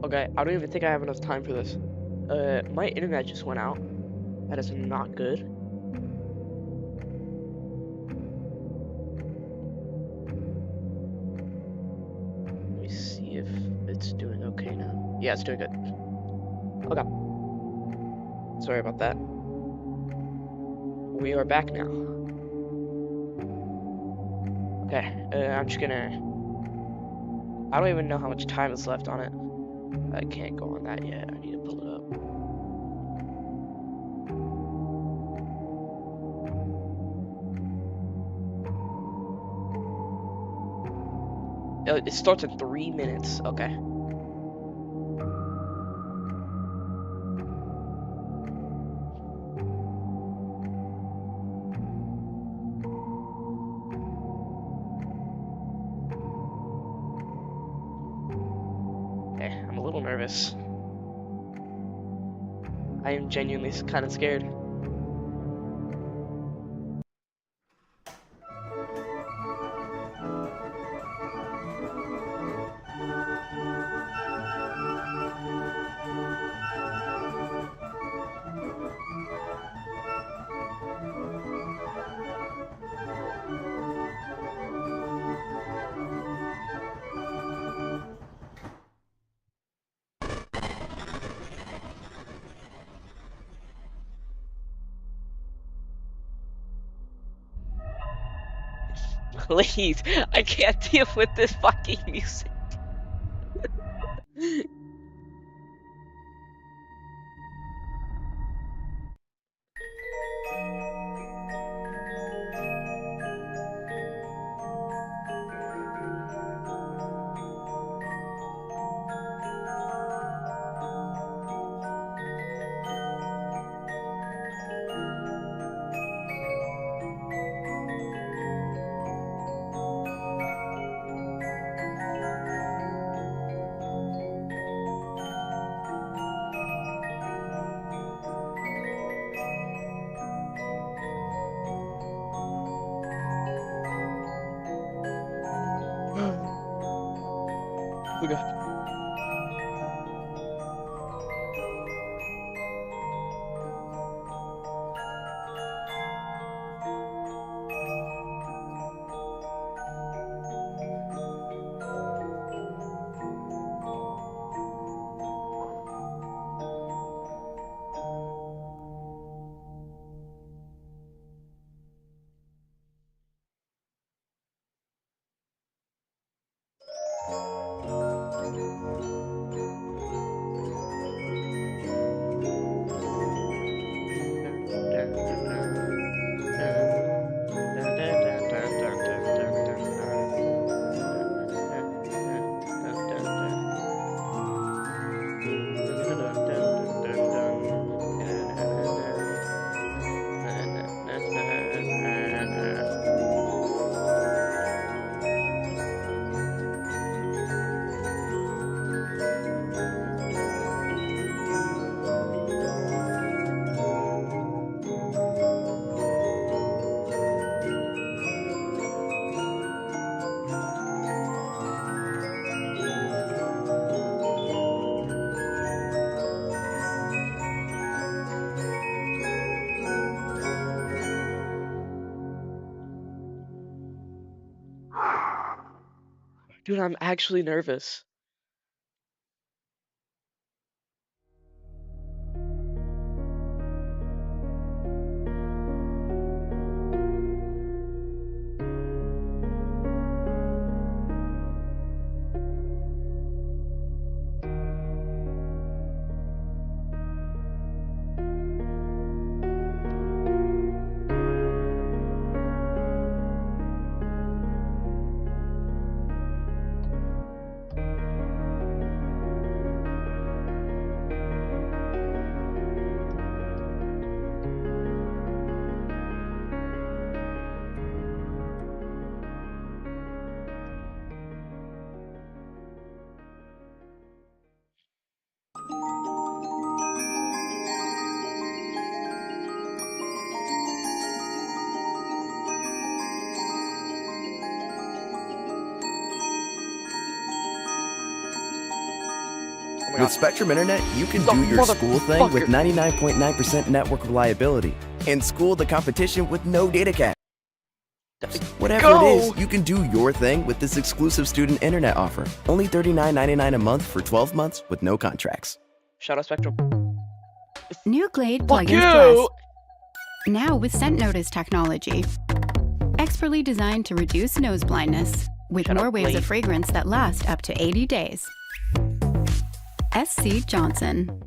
Okay, I don't even think I have enough time for this. My internet just went out. That is not good. Let me see if it's doing okay now. Yeah, it's doing good. Okay. Sorry about that. We are back now. Okay, I'm just gonna... I don't even know how much time is left on it. I can't go on that yet. I need to pull it up. It starts in 3 minutes. Okay. Okay, I'm a little nervous. I am genuinely kind of scared. Please, I can't deal with this fucking music. Oh god. Dude, I'm actually nervous. my With God. Spectrum Internet, you can The do your school thing with motherfucker. 99.9% network reliability and school the competition with no data cap. Whatever it is, you can do your thing with this exclusive student internet offer. Only $39.99 a month for 12 months with no contracts. Shout out Spectrum. New Glade Fuck Plugins you! Plus. Now with Scent Notice technology. Expertly designed to reduce nose blindness, with Shut more up, waves Glade. of fragrance that last up to 80 days. SC Johnson.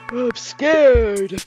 I'm scared.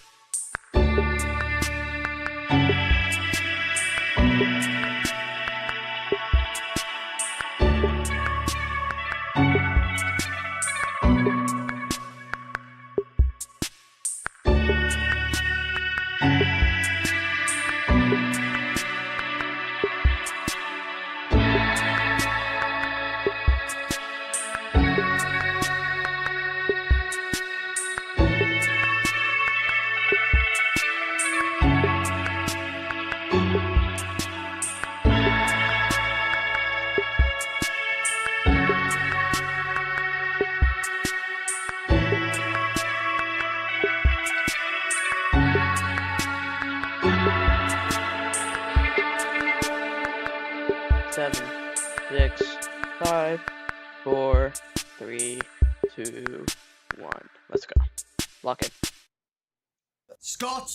Seven, 6, 5, 4, 3, 2, 1. Let's go. Lock in. Scott,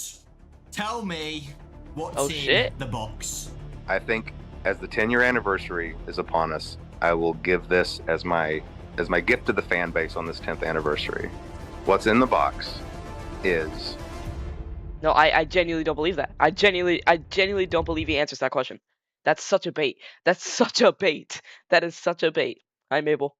tell me what's Oh, in shit. the box. I think as the 10-year anniversary is upon us, I will give this as my gift to the fan base on this 10th anniversary. What's in the box is No, I genuinely don't believe that. I genuinely don't believe he answers that question. That's such a bait. That's such a bait. That is such a bait. Hi, Mabel.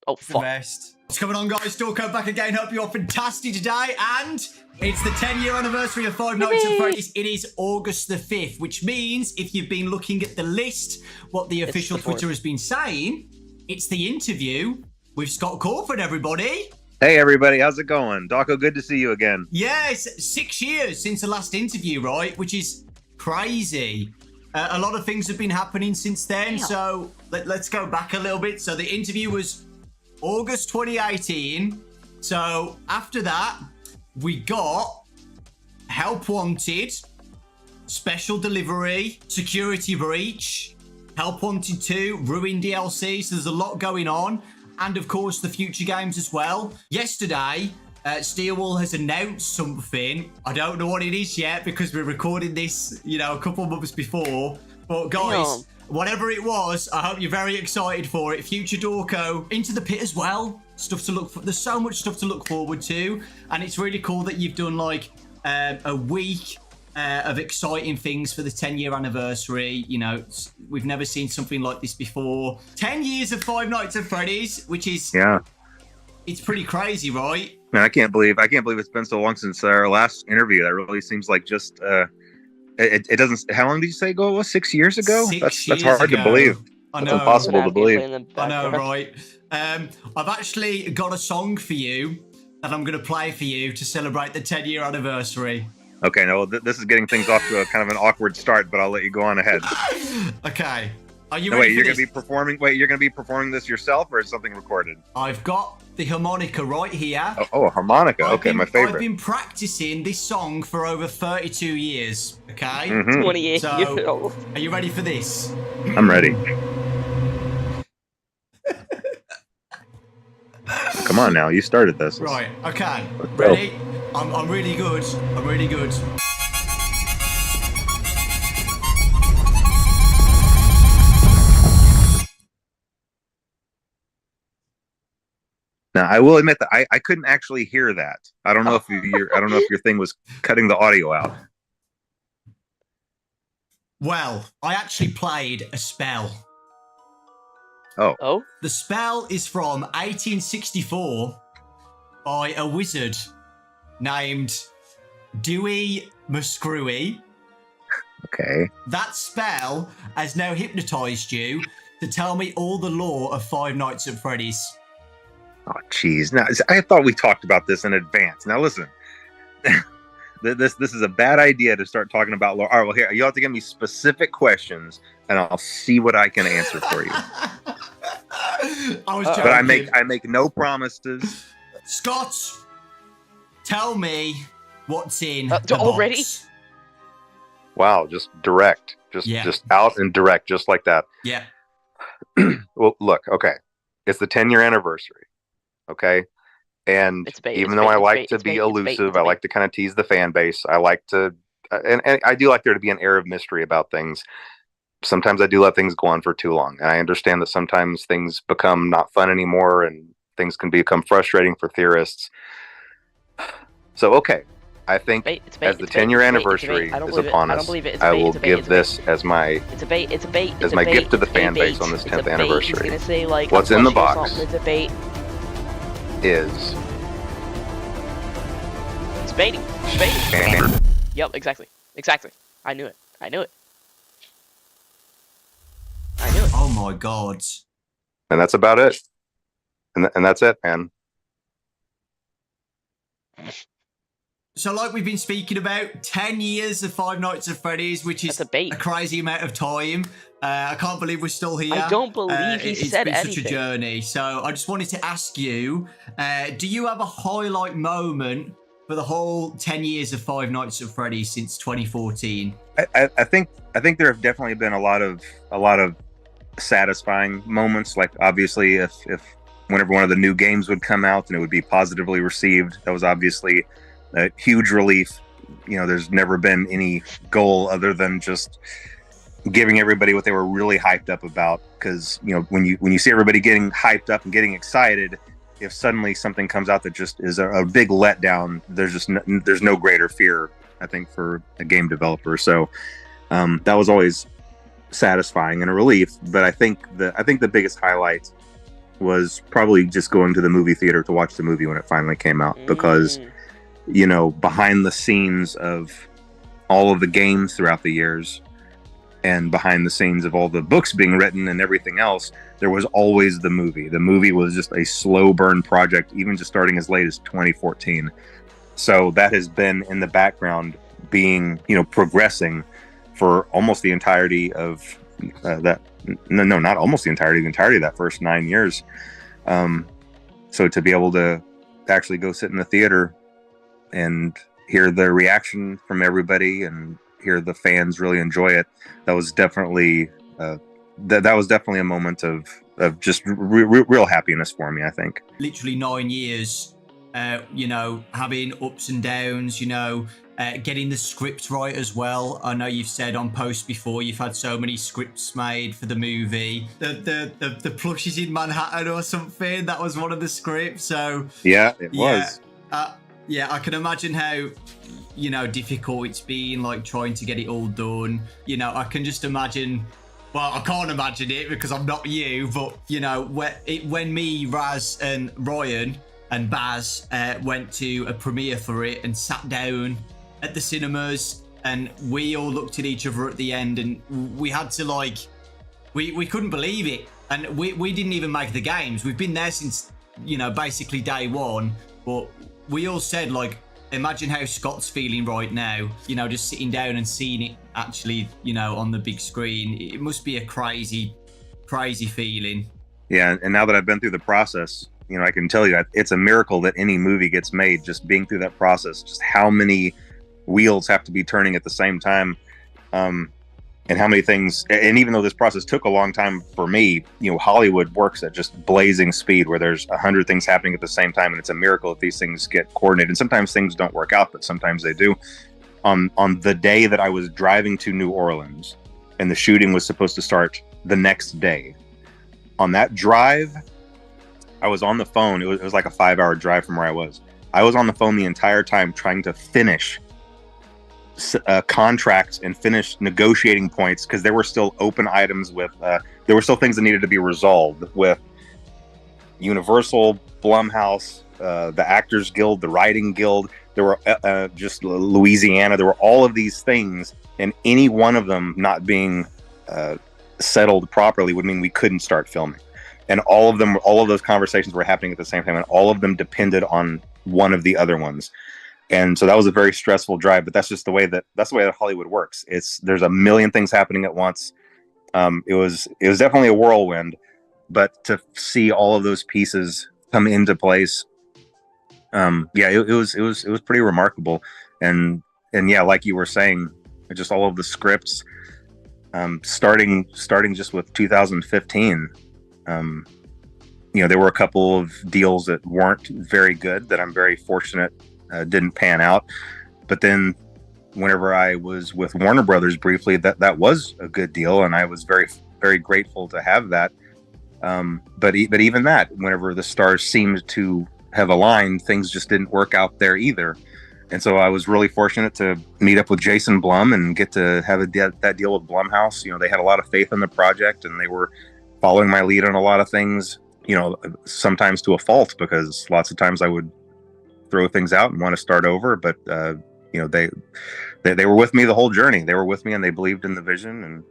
Oh, It's the fuck. best. What's going on, guys? Stalker back again. Hope you're fantastic today. And it's the 10-year anniversary of Five Nights at Freddy's. It is August the 5th, which means if you've been looking at the list, what the official the 4th. Twitter has been saying, it's the interview with Scott Crawford, everybody. hey everybody, how's it going? Dawko, good to see you again. Yes, 6 years since the last interview, right? Which is crazy. A lot of things have been happening since then, Damn. so let's go back a little bit. So the interview was August 2018. So after that, we got Help Wanted, Special Delivery, Security Breach, Help Wanted 2, Ruin DLC. So there's a lot going on. And of course, the future games as well. Yesterday, Steelwall has announced something. I don't know what it is yet because we're recording this, you know, a couple of months before. But guys, Damn. whatever it was, I hope you're very excited for it. Future Dawko into the pit as well. Stuff to look for. There's so much stuff to look forward to, and it's really cool that you've done like a week of exciting things for the 10-year anniversary. You know, we've never seen something like this before. 10 years of Five Nights at Freddy's, which is it's pretty crazy, right? Man, I can't believe it's been so long since our last interview. That really seems like just it doesn't. How long did you say ago it was? 6 years ago? That's hard to believe. I That's know. impossible to FNAF gameplay believe. in the I know, background. right? I've actually got a song for you that I'm going to play for you to celebrate the 10-year anniversary. Okay, no, this is getting things off to a kind of an awkward start, but I'll let you go on ahead. Okay. Are you No, ready wait, you're for gonna be this? performing. Wait, you're gonna be performing this yourself, or is something recorded? I've got the harmonica right here. Oh, a harmonica. Okay, my I've favorite. been practicing this song for over 32 years. Okay. Mhm. 28 So- years old. Are you ready for this? I'm ready. Come on now, you started this. Right. Okay. Let's go. Ready? I'm really good. I'm really good. Now, I will admit that I couldn't actually hear that. I don't know if I don't know if your thing was cutting the audio out. Well, I actually played a spell. Oh? The spell is from 1864 by a wizard named Dewey Muscrewy. Okay. That spell has now hypnotized you to tell me all the lore of Five Nights at Freddy's. Oh, geez. Now, I thought we talked about this in advance. Now, listen. This is a bad idea to start talking about lore. All right, well, here, you have to give me specific questions, and I'll see what I can answer for you. I was joking. But I make no promises. Scott, tell me what's in the already? box. Wow, just direct. Just out and direct, just like that. Yeah. Well, look, okay. It's the 10-year anniversary, okay? And even though I like to be elusive, I like to kind of tease the fan base. I like to, and I do like there to be an air of mystery about things. Sometimes I do let things go on for too long. And I understand that sometimes things become not fun anymore and things can become frustrating for theorists. So, okay. I think as the 10-year anniversary is upon us, I will give this as my gift to the fan base on this 10th anniversary. What's in the box is... It's baiting. It's baiting. Yep, exactly. I knew it. Oh my god. And that's about it. And that's it, man. So like we've been speaking about, 10 years of Five Nights at Freddy's, which is a crazy amount of time. I can't believe we're still here. I don't believe he said anything. It's been such a journey. So I just wanted to ask you, do you have a highlight moment for the whole 10 years of Five Nights at Freddy's since 2014? I think there have definitely been a lot of satisfying moments. Like obviously if whenever one of the new games would come out and it would be positively received, that was obviously a huge relief. You know, there's never been any goal other than just giving everybody what they were really hyped up about. Because you know, when you see everybody getting hyped up and getting excited, if suddenly something comes out that just is a big letdown, there's no greater fear, I think, for a game developer. So that was always satisfying and a relief. But I think the biggest highlight was probably just going to the movie theater to watch the movie when it finally came out, because you know, behind the scenes of all of the games throughout the years and behind the scenes of all the books being written and everything else, there was always the movie. The movie was just a slow burn project, even just starting as late as 2014. So that has been in the background being, you know, progressing for almost the entirety of not almost the entirety of that first 9 years. So to be able to actually go sit in the theater and hear the reaction from everybody and hear the fans really enjoy it, that was definitely that was definitely a moment of just real happiness for me, I think. Literally 9 years, you know, having ups and downs, you know, getting the script right as well. I know you've said on posts before you've had so many scripts made for the movie. The plushies in Manhattan or something, that was one of the scripts. So yeah, it was. Yeah, I can imagine how, you know, difficult it's been, like trying to get it all done. You know, I can just imagine. Well, I can't imagine it because I'm not you, but you know, when me, Raz, and Ryan and Baz went to a premiere for it and sat down at the cinemas, and we all looked at each other at the end, and we had to we couldn't believe it, and we didn't even make the games. We've been there since, you know, basically day one, but we all said, like, imagine how Scott's feeling right now, you know, just sitting down and seeing it actually, you know, on the big screen. It must be a crazy feeling. Yeah, and now that I've been through the process, you know, I can tell you it's a miracle that any movie gets made, just being through that process, just how many wheels have to be turning at the same time, and how many things. And even though this process took a long time for me, you know, Hollywood works at just blazing speed, where there's 100 things happening at the same time, and it's a miracle if these things get coordinated. And sometimes things don't work out, but sometimes they do. On the day that I was driving to New Orleans, and the shooting was supposed to start the next day, on that drive, I was on the phone. It was like a 5-hour drive from where I was. I was on the phone the entire time trying to finish contracts and finish negotiating points, because there were still open items with there were still things that needed to be resolved with Universal, Blumhouse, the Actors Guild, the Writing Guild. there were just Louisiana. There were all of these things, and any one of them not being settled properly would mean we couldn't start filming. And all of those conversations were happening at the same time, and all of them depended on one of the other ones. And so that was a very stressful drive, but that's the way that Hollywood works. There's a million things happening at once. It was definitely a whirlwind, but to see all of those pieces come into place, it was pretty remarkable. And yeah, like you were saying, just all of the scripts, starting just with 2015, there were a couple of deals that weren't very good that I'm very fortunate didn't pan out. But then whenever I was with Warner Brothers briefly, that was a good deal, and I was very, very grateful to have that. But even that, whenever the stars seemed to have aligned, things just didn't work out there either. And so I was really fortunate to meet up with Jason Blum and get to have that deal with Blumhouse. They had a lot of faith in the project, and they were following my lead on a lot of things, sometimes to a fault, because lots of times I would throw things out and want to start over. But, they were with me the whole journey. They were with me, and they believed in the vision,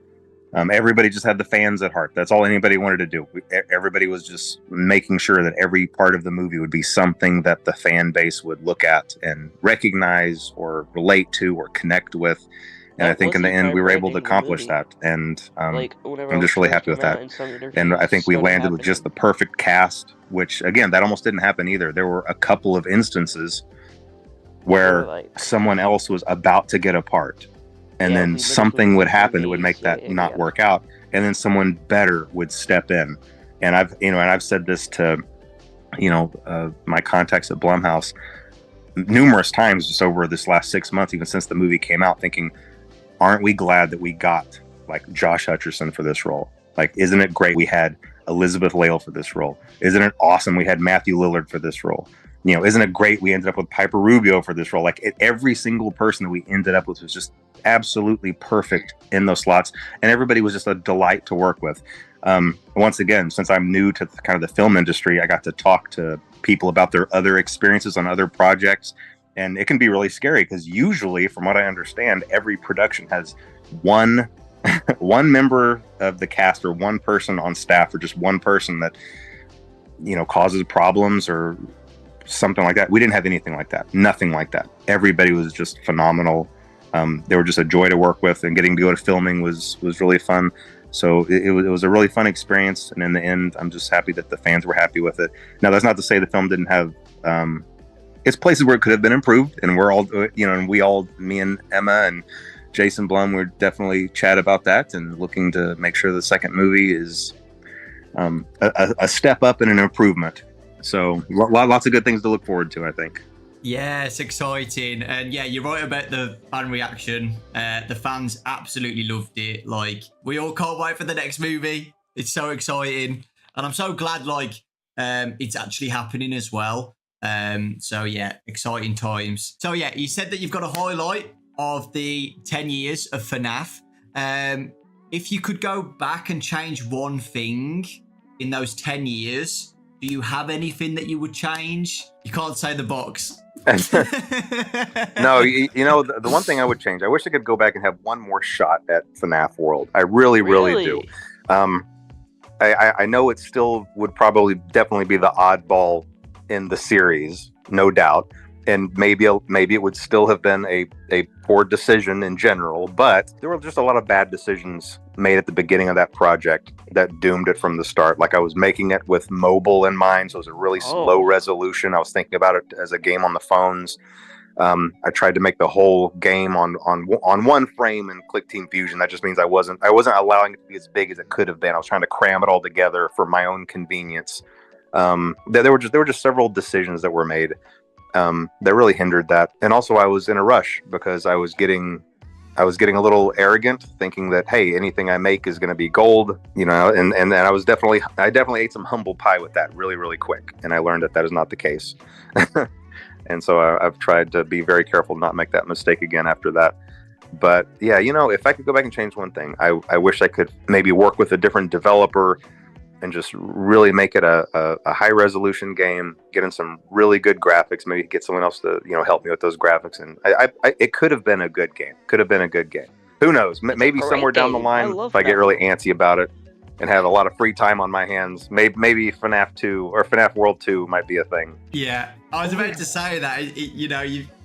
and everybody just had the fans at heart. That's all anybody wanted to do. Everybody was just making sure that every part of the movie would be something that the fan base would look at and recognize or relate to or connect with. And I think in the end, we were able to accomplish that. And I'm just really happy with that. And I think we landed with just the perfect cast, which, again, that almost didn't happen either. There were a couple of instances where someone else was about to get a part, and then something would happen that would make that not work out, and then someone better would step in. And I've said this to my contacts at Blumhouse numerous times just over this last 6 months, even since the movie came out, thinking, aren't we glad that we got Josh Hutcherson for this role? Isn't it great we had Elizabeth Lale for this role? Isn't it awesome we had Matthew Lillard for this role? Isn't it great we ended up with Piper Rubio for this role? Every single person that we ended up with was just absolutely perfect in those slots, and everybody was just a delight to work with. Once again, since I'm new to kind of the film industry, I got to talk to people about their other experiences on other projects, and it can be really scary because usually, from what I understand, every production has one member of the cast or one person on staff or just one person that causes problems or something like that. We didn't have anything like that. Nothing like that. Everybody was just phenomenal. They were just a joy to work with, and getting to go to filming was really fun. So it was a really fun experience. And in the end, I'm just happy that the fans were happy with it. Now, that's not to say the film didn't have it's places where it could have been improved, and we're all, me and Emma and Jason Blum, we're definitely chat about that and looking to make sure the second movie is a step up and an improvement. So lots of good things to look forward to, I think. Yeah, it's exciting. And yeah, you're right about the fan reaction. The fans absolutely loved it. We all can't wait for the next movie. It's so exciting. And I'm so glad, it's actually happening as well. So yeah, exciting times. So yeah, you said that you've got a highlight of the 10 years of FNAF. If you could go back and change one thing in those 10 years, do you have anything that you would change? You can't say the box. No, the one thing I would change, I wish I could go back and have one more shot at FNAF World. I really do. I know it still would definitely be the oddball in the series, no doubt. And maybe it would still have been a poor decision in general, but there were just a lot of bad decisions made at the beginning of that project that doomed it from the start. I was making it with mobile in mind, so it was a really slow resolution. I was thinking about it as a game on the phones. I tried to make the whole game on one frame in Click Team Fusion. That just means I wasn't allowing it to be as big as it could have been. I was trying to cram it all together for my own convenience. There were just several decisions that were made that really hindered that. And also I was in a rush because I was getting a little arrogant, thinking that, hey, anything I make is going to be gold, and I definitely ate some humble pie with that really, really quick. And I learned that is not the case. And so I've tried to be very careful to not make that mistake again after that. But yeah, if I could go back and change one thing, I wish I could maybe work with a different developer and just really make it a high resolution game, get in some really good graphics, maybe get someone else to, help me with those graphics. And it could have been a good game. Who knows? Maybe somewhere down the line, if I get really antsy about it and have a lot of free time on my hands, maybe FNAF 2 or FNAF World 2 might be a thing. Yeah, I was about to say that,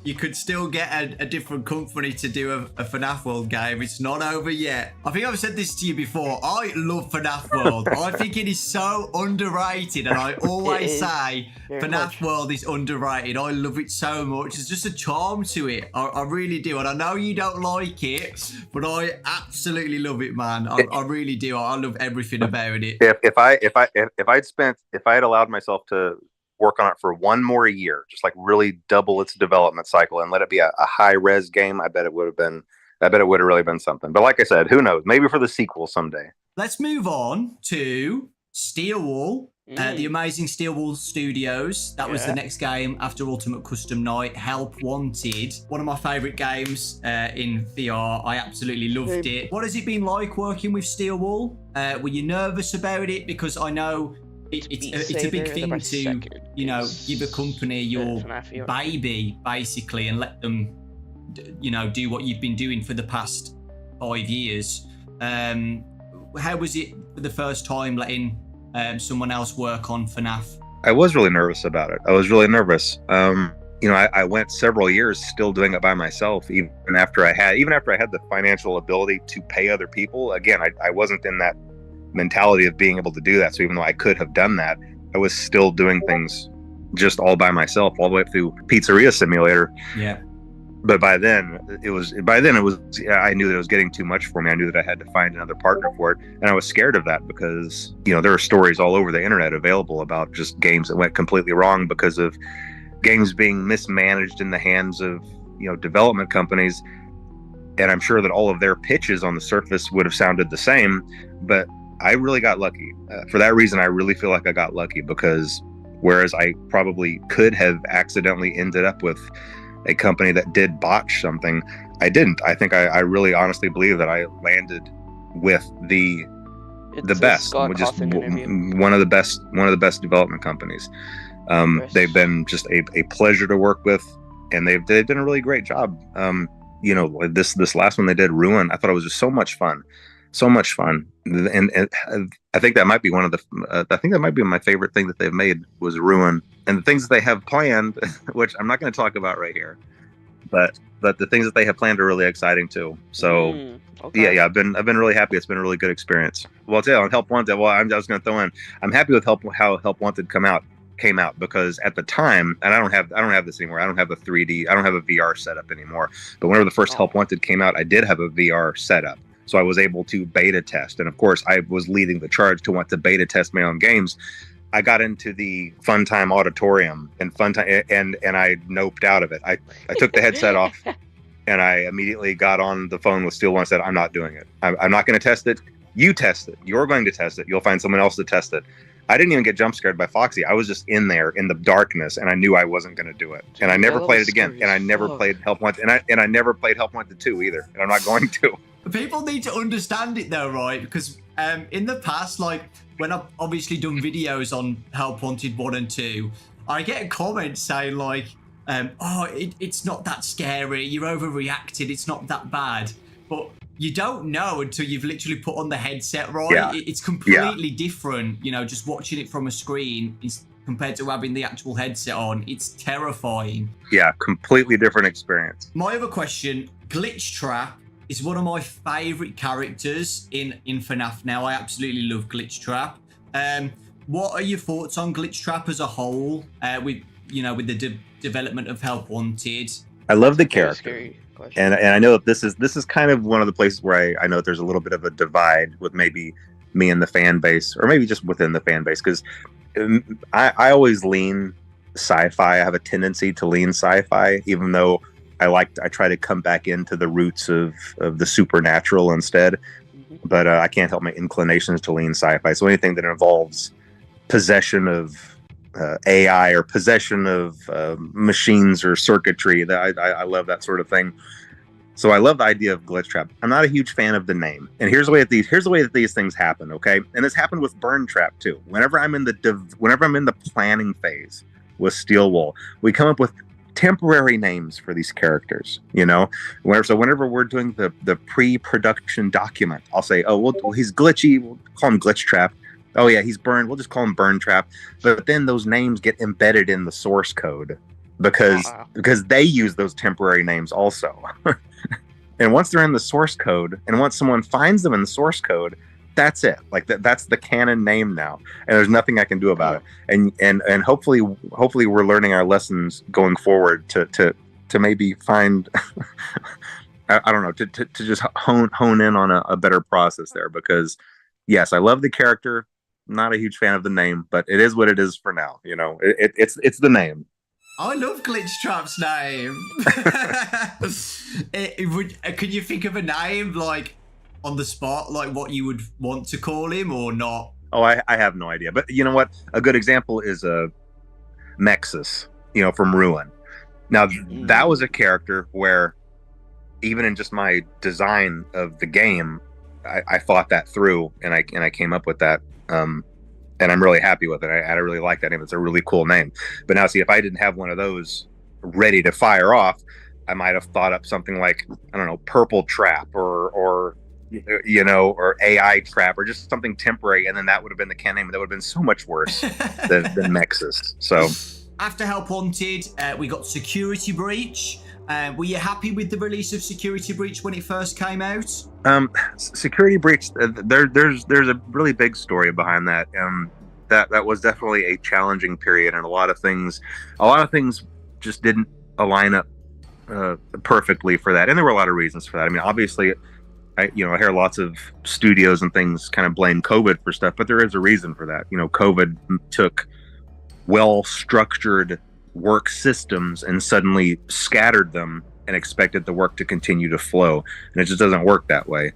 you could still get a different company to do a FNAF World game. It's not over yet. I think I've said this to you before. I love FNAF World. I think it is so underrated, and I always say FNAF World is underrated. I love it so much. There's just a charm to it. I really do, and I know you don't like it, but I absolutely love it, man. I really do. I love everything about it. If I had allowed myself to work on it for one more year, just like really double its development cycle and let it be a high res game, I bet it would have really been something. But like I said, who knows? Maybe for the sequel someday. Let's move on to Steelwall, the amazing Steelwall Studios. That was the next game after Ultimate Custom Night. Help Wanted, one of my favorite games in VR. I absolutely loved it. What has it been like working with Steelwall? Were you nervous about it? Because I know it's a big thing to, give a company your baby, basically, and let them, do what you've been doing for the past 5 years. How was it for the first time letting someone else work on FNAF? I was really nervous about it. I was really nervous. I went several years still doing it by myself, even after I had the financial ability to pay other people. Again, I wasn't in that mentality of being able to do that. So even though I could have done that, I was still doing things just all by myself, all the way through Pizzeria Simulator. Yeah. But by then it was I knew that it was getting too much for me. I knew that I had to find another partner for it, and I was scared of that because there are stories all over the internet available about just games that went completely wrong because of games being mismanaged in the hands of development companies. And I'm sure that all of their pitches on the surface would have sounded the same, but I really got lucky. For that reason, I really feel like I got lucky, because whereas I probably could have accidentally ended up with a company that did botch something, I didn't. I think I really honestly believe that I landed with the best, just one of the best development companies. They've been just a pleasure to work with, and they've done a really great job. This last one they did, Ruin, I thought it was just so much fun. And I think that might be my favorite thing that they've made was Ruin. And the things that they have planned, which I'm not going to talk about right here, but the things that they have planned are really exciting too. So yeah, I've been really happy. It's been a really good experience. Well, I'll tell you, on Help Wanted, I was going to throw in, I'm happy with how Help Wanted came out, because at the time, and I don't have this anymore. I don't have a VR setup anymore. But whenever the first Help Wanted came out, I did have a VR setup. So I was able to beta test. And of course, I was leading the charge to want to beta test my own games. I got into the Funtime Auditorium and I noped out of it. I took the headset off, and I immediately got on the phone with Steelwall and said, I'm not doing it. I'm not going to test it. You test it. You're going to test it. You'll find someone else to test it. I didn't even get jump scared by Foxy. I was just in there in the darkness, and I knew I wasn't going to do it. And I never played it again. And I never played Help Wanted. And I never played Help Wanted 2 either. And I'm not going to. People need to understand it though, right? Because in the past, like when I've obviously done videos on Help Wanted 1 and 2, I get a comment saying like, it's not that scary. You're overreacted. It's not that bad. But you don't know until you've literally put on the headset, right? Yeah. It's completely different, just watching it from a screen is compared to having the actual headset on. It's terrifying. Yeah, completely different experience. My other question, Glitch Trap is one of my favorite characters in FNAF now. I absolutely love Glitch Trap. What are your thoughts on Glitch Trap as a whole, with the development of Help Wanted? I love the character. And I know that this is kind of one of the places where I know that there's a little bit of a divide with maybe me and the fan base, or maybe just within the fan base, because I always lean sci-fi. I have a tendency to lean sci-fi, even though I try to come back into the roots of the supernatural instead. But I can't help my inclinations to lean sci-fi. So anything that involves possession of AI or possession of machines or circuitry, that I love that sort of thing. So I love the idea of glitch trap. I'm not a huge fan of the name. And here's the way that these things happen, okay? And this happened with burn trap too. Whenever I'm in the planning phase with Steel Wool, we come up with temporary names for these characters, you know. Whenever we're doing the pre-production document, I'll say, oh, well, he's glitchy, we'll call him glitch trap. Oh yeah, he's burned, we'll just call him burn trap. But then those names get embedded in the source code because they use those temporary names also. And once they're in the source code, and once someone finds them in the source code, that's it. Like that's the canon name now, and there's nothing I can do about it. And hopefully we're learning our lessons going forward to maybe find I don't know, to just hone in on a better process there. Because yes, I love the character, not a huge fan of the name, but it is what it is for now. You know, it's the name. I love Glitch Trap's name. Can you think of a name, like, on the spot, like what you would want to call him or not? Oh, I have no idea. But you know what? A good example is Nexus, you know, from Ruin. Now, that was a character where, even in just my design of the game, I thought that through, and I came up with that. And I'm really happy with it. I really like that name. It's a really cool name. But now, see, if I didn't have one of those ready to fire off, I might have thought up something like, I don't know, Purple Trap or you know, or AI Trap, or just something temporary, and then that would have been the can name. That would have been so much worse than Nexus. So after Help Wanted, we got Security Breach. Were you happy with the release of Security Breach when it first came out? Security Breach, there's a really big story behind that. That was definitely a challenging period, and a lot of things just didn't align up perfectly for that, and there were a lot of reasons for that. I mean, obviously, I hear lots of studios and things kind of blame COVID for stuff, but there is a reason for that. You know, COVID took well-structured work systems and suddenly scattered them and expected the work to continue to flow, and it just doesn't work that way.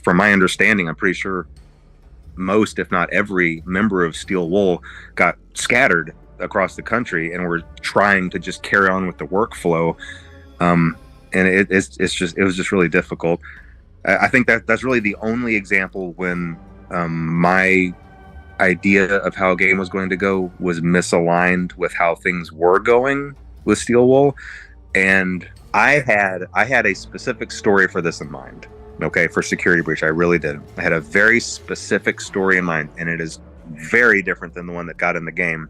From my understanding, I'm pretty sure most, if not every, member of Steel Wool got scattered across the country and were trying to just carry on with the workflow, and it was just really difficult. I think that's really the only example when my idea of how a game was going to go was misaligned with how things were going with Steel Wool. And I had a specific story for this in mind. Okay, for Security Breach, I really did. I had a very specific story in mind, and it is very different than the one that got in the game.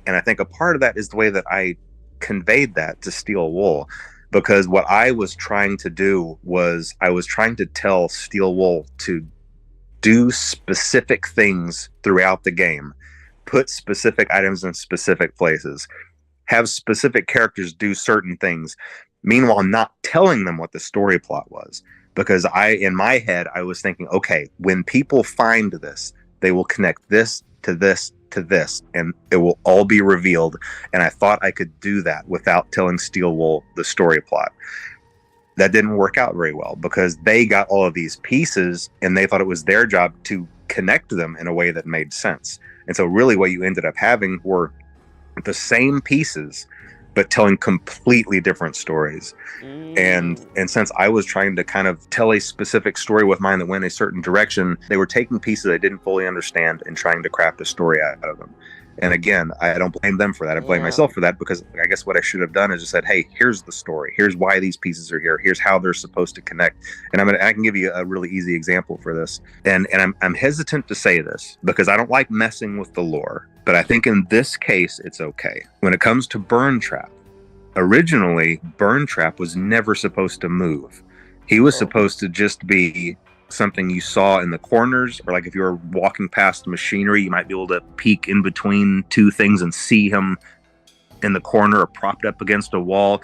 And I think a part of that is the way that I conveyed that to Steel Wool, because what I was trying to do was I was trying to tell Steel Wool to do specific things throughout the game, put specific items in specific places, have specific characters do certain things, meanwhile not telling them what the story plot was. Because in my head, I was thinking, okay, when people find this, they will connect this to this to this, and it will all be revealed. And I thought I could do that without telling Steel Wool the story plot. That didn't work out very well, because they got all of these pieces and they thought it was their job to connect them in a way that made sense. And so really what you ended up having were the same pieces, but telling completely different stories. And since I was trying to kind of tell a specific story with mine that went a certain direction, they were taking pieces I didn't fully understand and trying to craft a story out of them. And again, I don't blame them for that. I blame myself for that, because I guess what I should have done is just said, hey, here's the story. Here's why these pieces are here. Here's how they're supposed to connect. And I can give you a really easy example for this. And I'm hesitant to say this because I don't like messing with the lore, but I think in this case, it's okay. When it comes to Burn Trap, originally, Burn Trap was never supposed to move. He was supposed to just be something you saw in the corners, or like if you were walking past machinery, you might be able to peek in between two things and see him in the corner or propped up against a wall,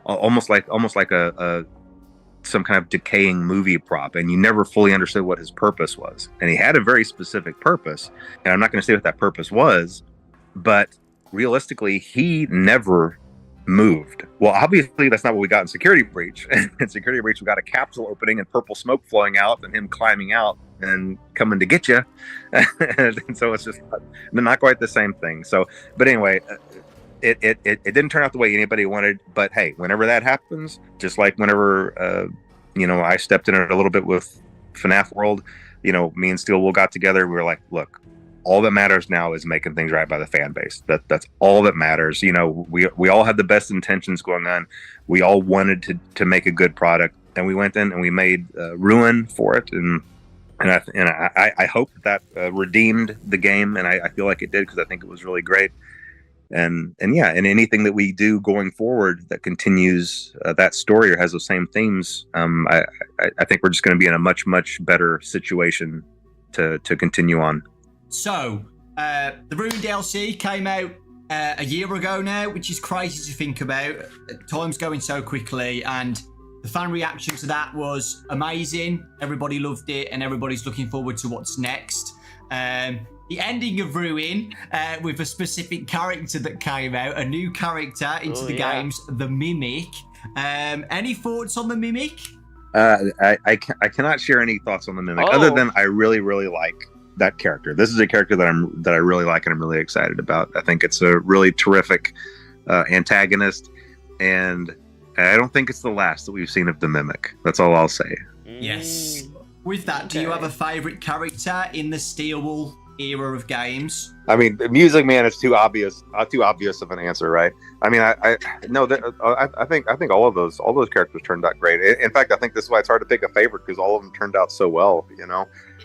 almost like a some kind of decaying movie prop, and you never fully understood what his purpose was. And he had a very specific purpose, and I'm not going to say what that purpose was, but realistically, he never moved. Well, obviously that's not what we got in Security Breach. In Security Breach, we got a capsule opening and purple smoke flowing out and him climbing out and coming to get you. And so it's just not quite the same thing. So, but anyway, it didn't turn out the way anybody wanted, but hey, whenever that happens, just like whenever I stepped in it a little bit with FNAF World, me and Steel Wool got together. We were like, look, all that matters now is making things right by the fan base. That's all that matters. We all had the best intentions going on. We all wanted to make a good product, and we went in and we made Ruin for it, and I hope that redeemed the game, and I feel like it did, because I think it was really great. And anything that we do going forward that continues that story or has those same themes, I think we're just going to be in a much better situation to continue on. So the Ruin DLC came out a year ago now, which is crazy to think about. Time's going so quickly, and the fan reaction to that was amazing. Everybody loved it, and everybody's looking forward to what's next. The ending of Ruin, with a specific character that came out, a new character into the games, the Mimic. Any thoughts on the Mimic? I cannot share any thoughts on the Mimic, other than I really like that character. This is a character that I really like and I'm really excited about. I think it's a really terrific antagonist, and I don't think it's the last that we've seen of the Mimic. That's all I'll say. Yes. With that, do you have a favourite character in the Steel Wool era of games? I mean, Music Man is too obvious of an answer, right? I mean, I think all those characters turned out great. In fact, I think this is why it's hard to pick a favorite, because all of them turned out so well.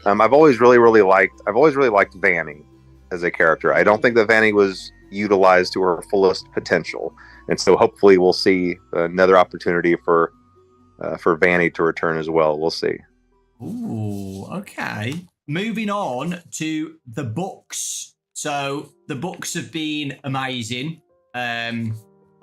I've always really liked Vanny as a character. I don't think that Vanny was utilized to her fullest potential, and so hopefully we'll see another opportunity for Vanny to return as well. We'll see. Ooh, okay. Moving on to the books. So the books have been amazing. I've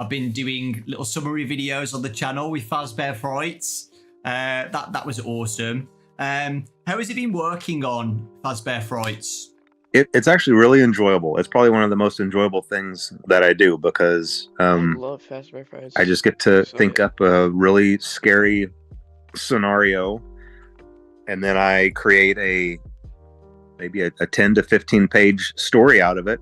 been doing little summary videos on the channel with Fazbear Frights. That was awesome. How has it been working on Fazbear Frights? It's actually really enjoyable. It's probably one of the most enjoyable things that I do, because I love Fazbear Frights. I just get to think up a really scary scenario, and then I create maybe a 10 to 15 page story out of it.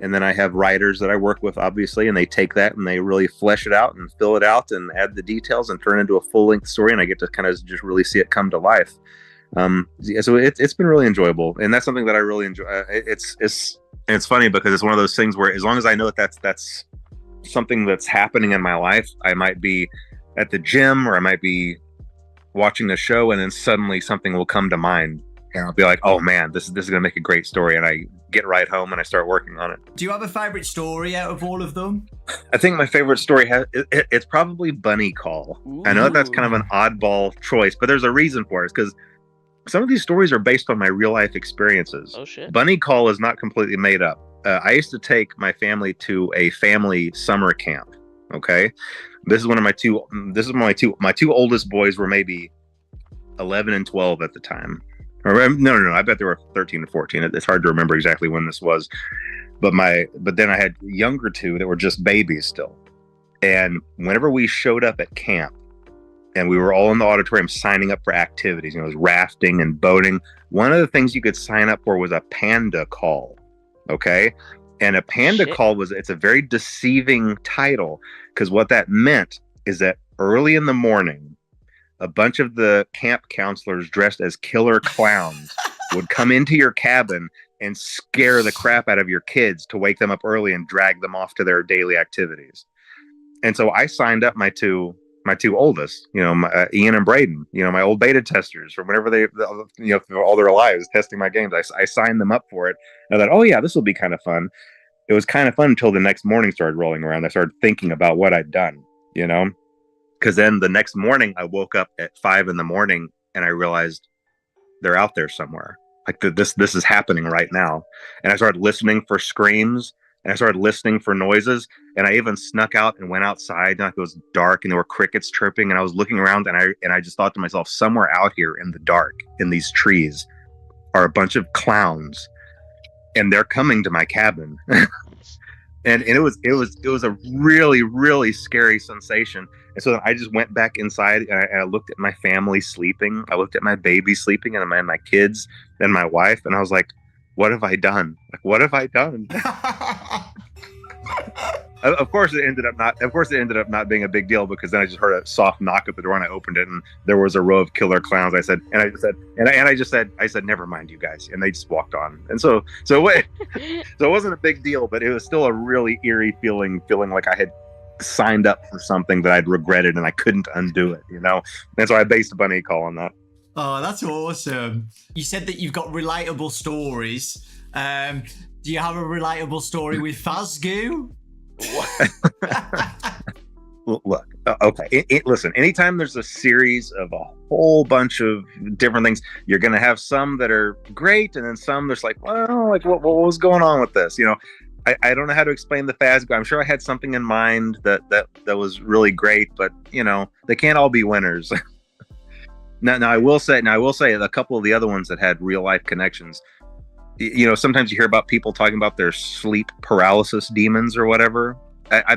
And then I have writers that I work with, obviously, and they take that and they really flesh it out and fill it out and add the details and turn it into a full length story. And I get to kind of just really see it come to life. So it's been really enjoyable, and that's something that I really enjoy. It's funny because it's one of those things where, as long as I know that that's something that's happening in my life, I might be at the gym or I might be watching a show, and then suddenly something will come to mind. And I'll be like, oh man, this is going to make a great story. And I get right home and I start working on it. Do you have a favorite story out of all of them? I think my favorite story, it's probably Bunny Call. Ooh. I know that's kind of an oddball choice, but there's a reason for it. It's because some of these stories are based on my real life experiences. Oh shit. Two Call is not completely made up. I used to take my family to a family summer camp. Okay. This is my two oldest boys were maybe 11 and 12 at the time. Or no, I bet they were 13 or 14. It's hard to remember exactly when this was, but then I had younger two that were just babies still. And whenever we showed up at camp and we were all in the auditorium signing up for activities, it was rafting and boating. One of the things you could sign up for was a panda call. Okay. And a panda call it's a very deceiving title, because what that meant is that early in the morning, a bunch of the camp counselors dressed as killer clowns would come into your cabin and scare the crap out of your kids to wake them up early and drag them off to their daily activities. And so I signed up my two oldest, Ian and Braden, my old beta testers, or whenever they, all their lives testing my games. I signed them up for it. And I thought, oh yeah, this will be kind of fun. It was kind of fun until the next morning started rolling around. I started thinking about what I'd done, because then the next morning I woke up at 5 a.m. and I realized they're out there somewhere. Like this is happening right now. And I started listening for screams, and I started listening for noises. And I even snuck out and went outside. And it was dark and there were crickets chirping. And I was looking around, and I just thought to myself, somewhere out here in the dark, in these trees, are a bunch of clowns, and they're coming to my cabin. And it was a really, really scary sensation. And so then I just went back inside, and I looked at my family sleeping. I looked at my baby sleeping, and my kids and my wife. And I was like, what have I done? Like, what have I done? Of course, it ended up not. Of course, it ended up not being a big deal because then I just heard a soft knock at the door and I opened it and there was a row of killer clowns. I said, never mind, you guys, and they just walked on. And so it wasn't a big deal, but it was still a really eerie feeling like I had signed up for something that I'd regretted and I couldn't undo it. And so I based Bunny Call on that. Oh, that's awesome. You said that you've got relatable stories. Do you have a relatable story with Fazgoo? Look, okay. Listen, anytime there's a series of a whole bunch of different things, you're going to have some that are great, and then some that's like, well, like what was going on with this? I don't know how to explain the Fazgoo. I'm sure I had something in mind that was really great, but they can't all be winners. Now I will say a couple of the other ones that had real life connections. Sometimes you hear about people talking about their sleep paralysis demons or whatever.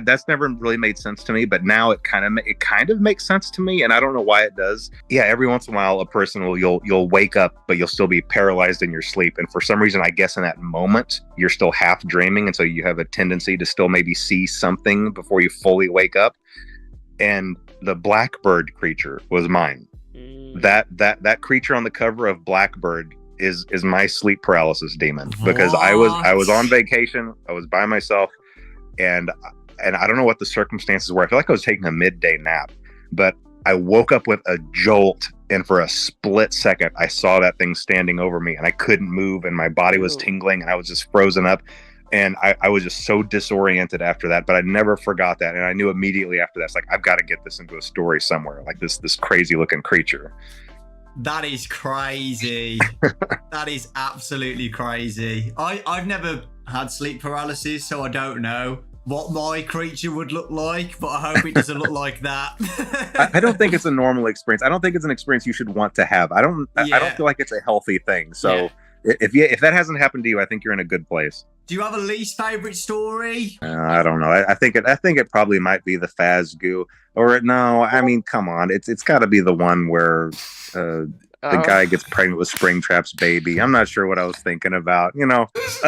That's never really made sense to me, but now it kind of makes sense to me, and I don't know why it does. Yeah, every once in a while, a person you'll wake up, but you'll still be paralyzed in your sleep, and for some reason, I guess in that moment, you're still half dreaming, and so you have a tendency to still maybe see something before you fully wake up. And the Blackbird creature was mine. That creature on the cover of Blackbird is my sleep paralysis demon, because I was on vacation, I was by myself, and I don't know what the circumstances were. I feel like I was taking a midday nap, but I woke up with a jolt, and for a split second I saw that thing standing over me and I couldn't move, and my body was tingling and I was just frozen up, and I was just so disoriented after that. But I never forgot that, and I knew immediately after that, it's like, I've got to get this into a story somewhere, like this crazy looking creature. That is crazy. That is absolutely crazy. I've never had sleep paralysis, so I don't know what my creature would look like, but I hope it doesn't look like that. I don't think it's a normal experience. I don't think it's an experience you should want to have. I don't feel like it's a healthy thing. So if that hasn't happened to you, I think you're in a good place. Do you have a least favorite story? I don't know. I think it probably might be the Fazgoo. Or no, I mean, come on. It's got to be the one where the guy gets pregnant with Springtrap's baby. I'm not sure what I was thinking about.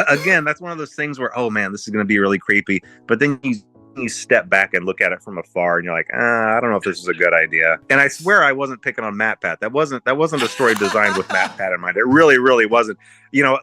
Again, that's one of those things where, oh man, this is going to be really creepy. But then you step back and look at it from afar, and you're like, I don't know if this is a good idea. And I swear I wasn't picking on MatPat. That wasn't a story designed with MatPat in mind. It really, really wasn't.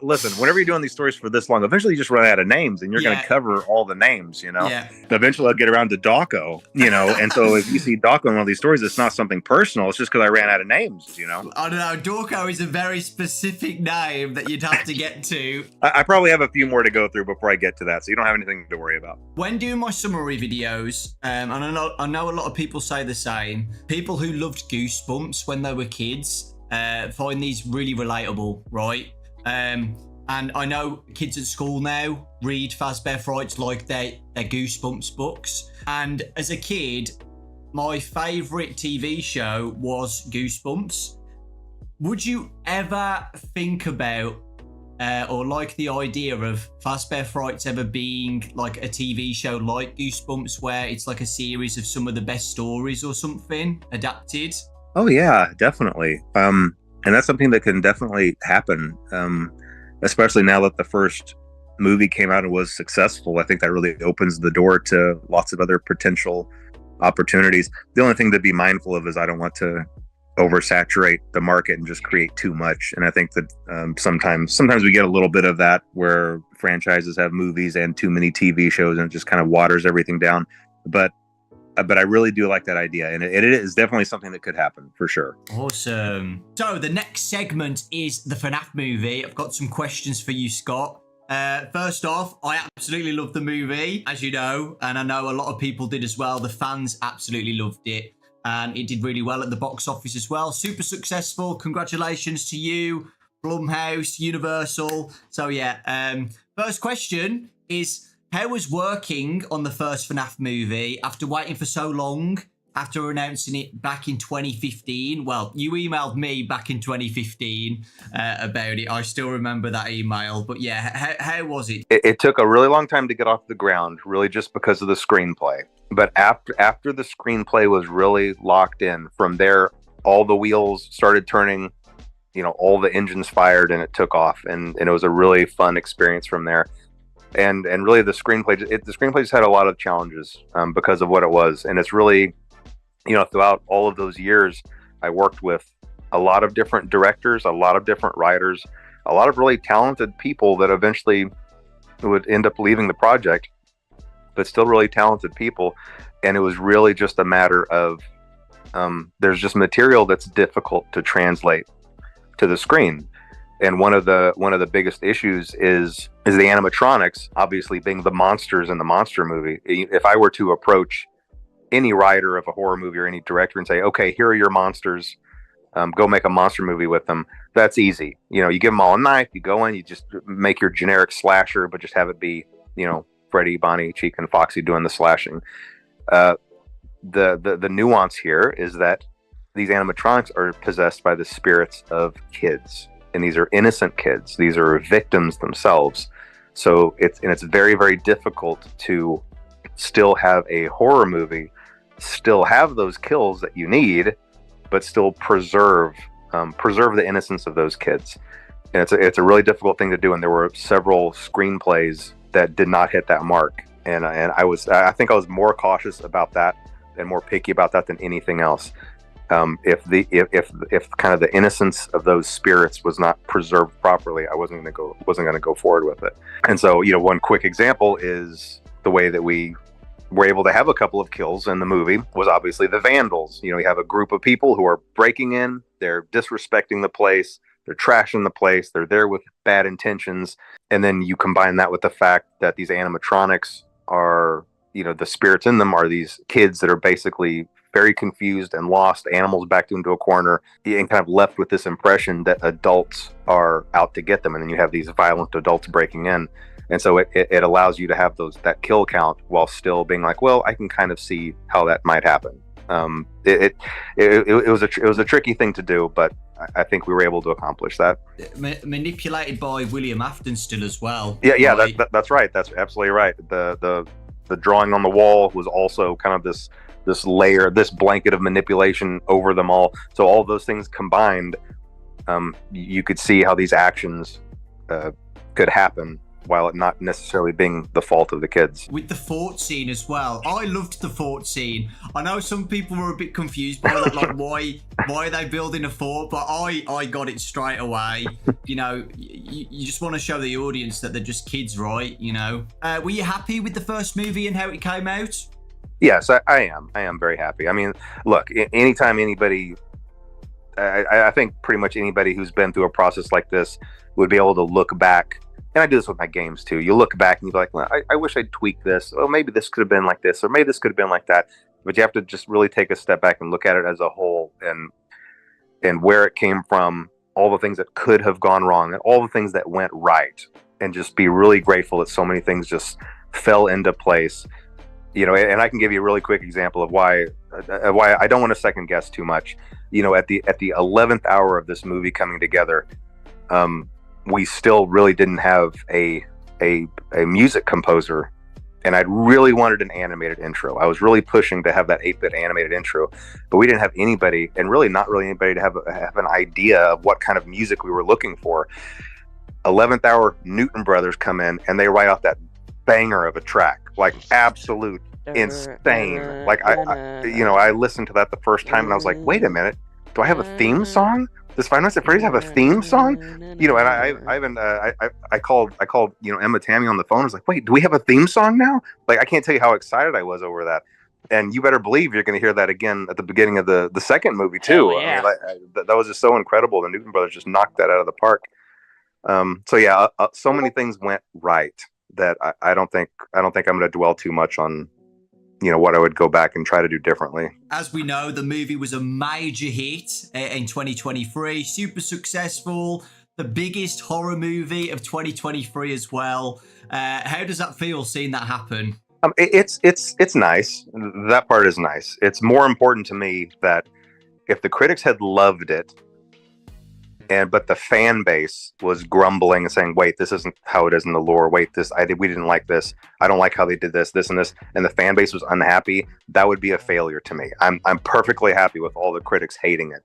Listen, whenever you're doing these stories for this long, eventually you just run out of names, and you're going to cover all the names. Eventually I'll get around to Dawko. And so if you see Dawko in one of these stories, it's not something personal. It's just because I ran out of names. I don't know. Dawko is a very specific name that you'd have to get to. I probably have a few more to go through before I get to that, so you don't have anything to worry about. When doing my summary videos, and I know a lot of people say the same, people who loved Goosebumps when they were kids find these really relatable, right? And I know kids at school now read Fazbear Frights like they're Goosebumps books. And as a kid, my favourite TV show was Goosebumps. Would you ever think about or like the idea of Fazbear Frights ever being like a TV show like Goosebumps, where it's like a series of some of the best stories or something adapted? Oh yeah, definitely. And that's something that can definitely happen, especially now that the first movie came out and was successful. I think that really opens the door to lots of other potential opportunities. The only thing to be mindful of is I don't want to oversaturate the market and just create too much. And I think that sometimes we get a little bit of that, where franchises have movies and too many TV shows, and it just kind of waters everything down. But I really do like that idea, and it is definitely something that could happen for sure. Awesome. So the next segment is the FNAF movie. I've got some questions for you, Scott. First off, I absolutely loved the movie, as you know, and I know a lot of people did as well. The fans absolutely loved it, and it did really well at the box office as well. Super successful. Congratulations to you, Blumhouse, Universal. So yeah, first question is, how was working on the first FNAF movie after waiting for so long, after announcing it back in 2015? Well, you emailed me back in 2015 about it. I still remember that email. But yeah, how was it? It took a really long time to get off the ground, really just because of the screenplay. But after the screenplay was really locked in, from there, all the wheels started turning, all the engines fired, and it took off. And it was a really fun experience from there. and really the screenplay just had a lot of challenges because of what it was, and it's really, throughout all of those years, I worked with a lot of different directors, a lot of different writers, a lot of really talented people that eventually would end up leaving the project, but still really talented people. And it was really just a matter of there's just material that's difficult to translate to the screen. And one of the biggest issues is the animatronics, obviously being the monsters in the monster movie. If I were to approach any writer of a horror movie or any director and say, okay, here are your monsters, go make a monster movie with them, that's easy. You give them all a knife, you go in, you just make your generic slasher, but just have it be, Freddy, Bonnie, Chica, and Foxy doing the slashing. The nuance here is that these animatronics are possessed by the spirits of kids, and these are innocent kids. These are victims themselves. So it's very, very difficult to still have a horror movie, still have those kills that you need, but still preserve the innocence of those kids. And it's a really difficult thing to do. And there were several screenplays that did not hit that mark. And I think I was more cautious about that and more picky about that than anything else. If kind of the innocence of those spirits was not preserved properly, I wasn't going to go forward with it. And so, one quick example is the way that we were able to have a couple of kills in the movie was obviously the vandals. You have a group of people who are breaking in, they're disrespecting the place, they're trashing the place, they're there with bad intentions, and then you combine that with the fact that these animatronics are, the spirits in them are these kids that are basically very confused and lost, animals backed into a corner, and kind of left with this impression that adults are out to get them. And then you have these violent adults breaking in. And so it allows you to have that kill count while still being like, well, I can kind of see how that might happen. It was a tricky thing to do, but I think we were able to accomplish that. Manipulated by William Afton still as well. Yeah, that's right. That's absolutely right. The drawing on the wall was also kind of this layer, this blanket of manipulation over them all. So all those things combined, you could see how these actions could happen while it not necessarily being the fault of the kids. With the fort scene as well, I loved the fort scene. I know some people were a bit confused by that, like why are they building a fort? But I got it straight away. You just want to show the audience that they're just kids, right? Were you happy with the first movie and how it came out? Yes, I am. I am very happy. I mean, look, anytime anybody, I think pretty much anybody who's been through a process like this would be able to look back. And I do this with my games too. You look back and you're like, well, I wish I'd tweaked this. Oh, maybe this could have been like this, or maybe this could have been like that. But you have to just really take a step back and look at it as a whole, and where it came from, all the things that could have gone wrong, and all the things that went right, and just be really grateful that so many things just fell into place. And I can give you a really quick example of why I don't want to second guess too much. At the 11th hour of this movie coming together, we still really didn't have a music composer, and I'd really wanted an animated intro. I was really pushing to have that 8-bit animated intro, but we didn't have anybody, and really not really anybody to have an idea of what kind of music we were looking for. 11th hour, Newton Brothers come in and they write out that banger of a track, like absolute insane. Like I listened to that the first time and I was like, wait a minute, do I have a theme song? Does Five Nights at Freddy's have a theme song? And I called Emma Tammy on the phone. I was like, wait, do we have a theme song now? Like, I can't tell you how excited I was over that. And you better believe you're going to hear that again at the beginning of the second movie too. Yeah. I mean, that was just so incredible. The Newton Brothers just knocked that out of the park. So many things went right that I don't think I'm going to dwell too much on what I would go back and try to do differently. As we know, the movie was a major hit in 2023, super successful, the biggest horror movie of 2023 as well. How does that feel, seeing that happen? It's nice. That part is nice. It's more important to me that if the critics had loved it, but the fan base was grumbling and saying, wait, this isn't how it is in the lore. Wait, we didn't like this. I don't like how they did this and this. And the fan base was unhappy. That would be a failure to me. I'm perfectly happy with all the critics hating it.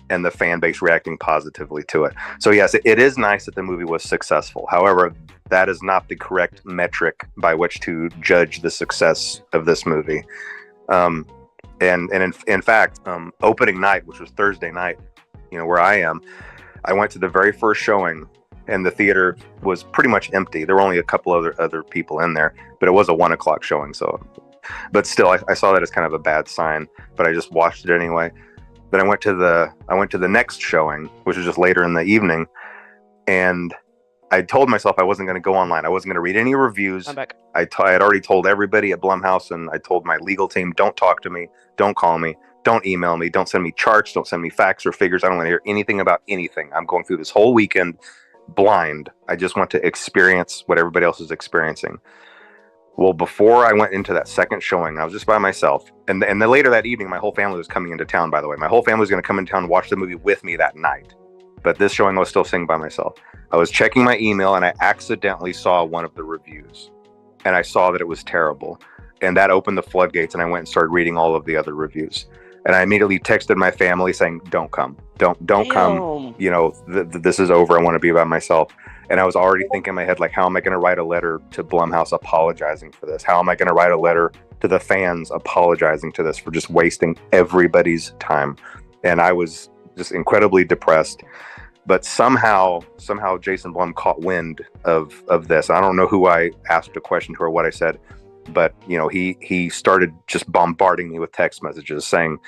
and the fan base reacting positively to it. So yes, it is nice that the movie was successful. However, that is not the correct metric by which to judge the success of this movie. And in fact, opening night, which was Thursday night, where I am, I went to the very first showing, and the theater was pretty much empty. There were only a couple other people in there, but it was a 1:00 showing. So, but still, I saw that as kind of a bad sign. But I just watched it anyway. Then I went to the next showing, which was just later in the evening, and I told myself I wasn't going to go online. I wasn't going to read any reviews. I'm back. I had already told everybody at Blumhouse, and I told my legal team, don't talk to me, don't call me, don't email me, don't send me charts, don't send me facts or figures. I don't want to hear anything about anything. I'm going through this whole weekend blind. I just want to experience what everybody else is experiencing. Well, before I went into that second showing, I was just by myself. And then later that evening, my whole family was coming into town, by the way. My whole family was going to come into town and watch the movie with me that night. But this showing, I was still sitting by myself. I was checking my email, and I accidentally saw one of the reviews. And I saw that it was terrible. And that opened the floodgates, and I went and started reading all of the other reviews. And I immediately texted my family saying, don't come. Don't come. This is over. I want to be by myself. And I was already thinking in my head, like, how am I going to write a letter to Blumhouse apologizing for this? How am I going to write a letter to the fans apologizing to this for just wasting everybody's time? And I was just incredibly depressed. But somehow Jason Blum caught wind of this. I don't know who I asked a question to or what I said, but he started just bombarding me with text messages saying,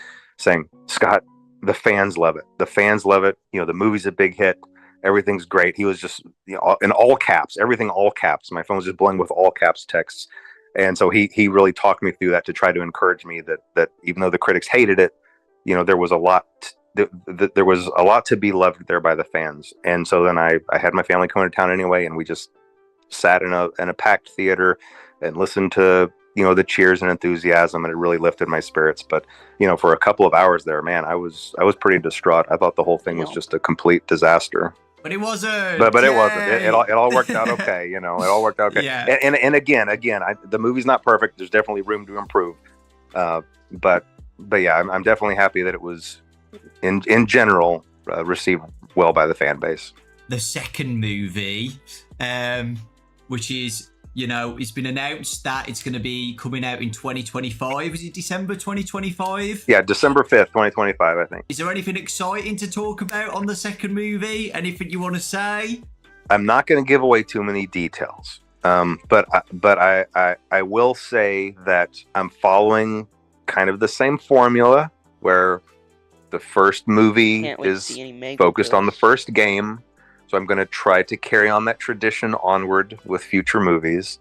Scott, the fans love it. The fans love it. The movie's a big hit. Everything's great. He was just, in all caps, everything all caps. My phone was just blowing with all caps texts. And so he really talked me through that to try to encourage me that even though the critics hated it, there was a lot to be loved there by the fans. And so then I had my family come into town anyway, and we just sat in a packed theater and listened to the cheers and enthusiasm, and it really lifted my spirits. But for a couple of hours there, man, I was pretty distraught. I thought the whole thing was just a complete disaster. But it wasn't. But it wasn't. It all worked out okay. It all worked out okay. Yeah. And again, the movie's not perfect. There's definitely room to improve. But yeah, I'm definitely happy that it was in general received well by the fan base. The second movie, which is, it's been announced that it's going to be coming out in 2025. Is it December 2025? Yeah, December 5th, 2025, I think. Is there anything exciting to talk about on the second movie? Anything you want to say? I'm not going to give away too many details, but I will say that I'm following kind of the same formula where the first movie is focused on the first game. So I'm going to try to carry on that tradition onward with future movies.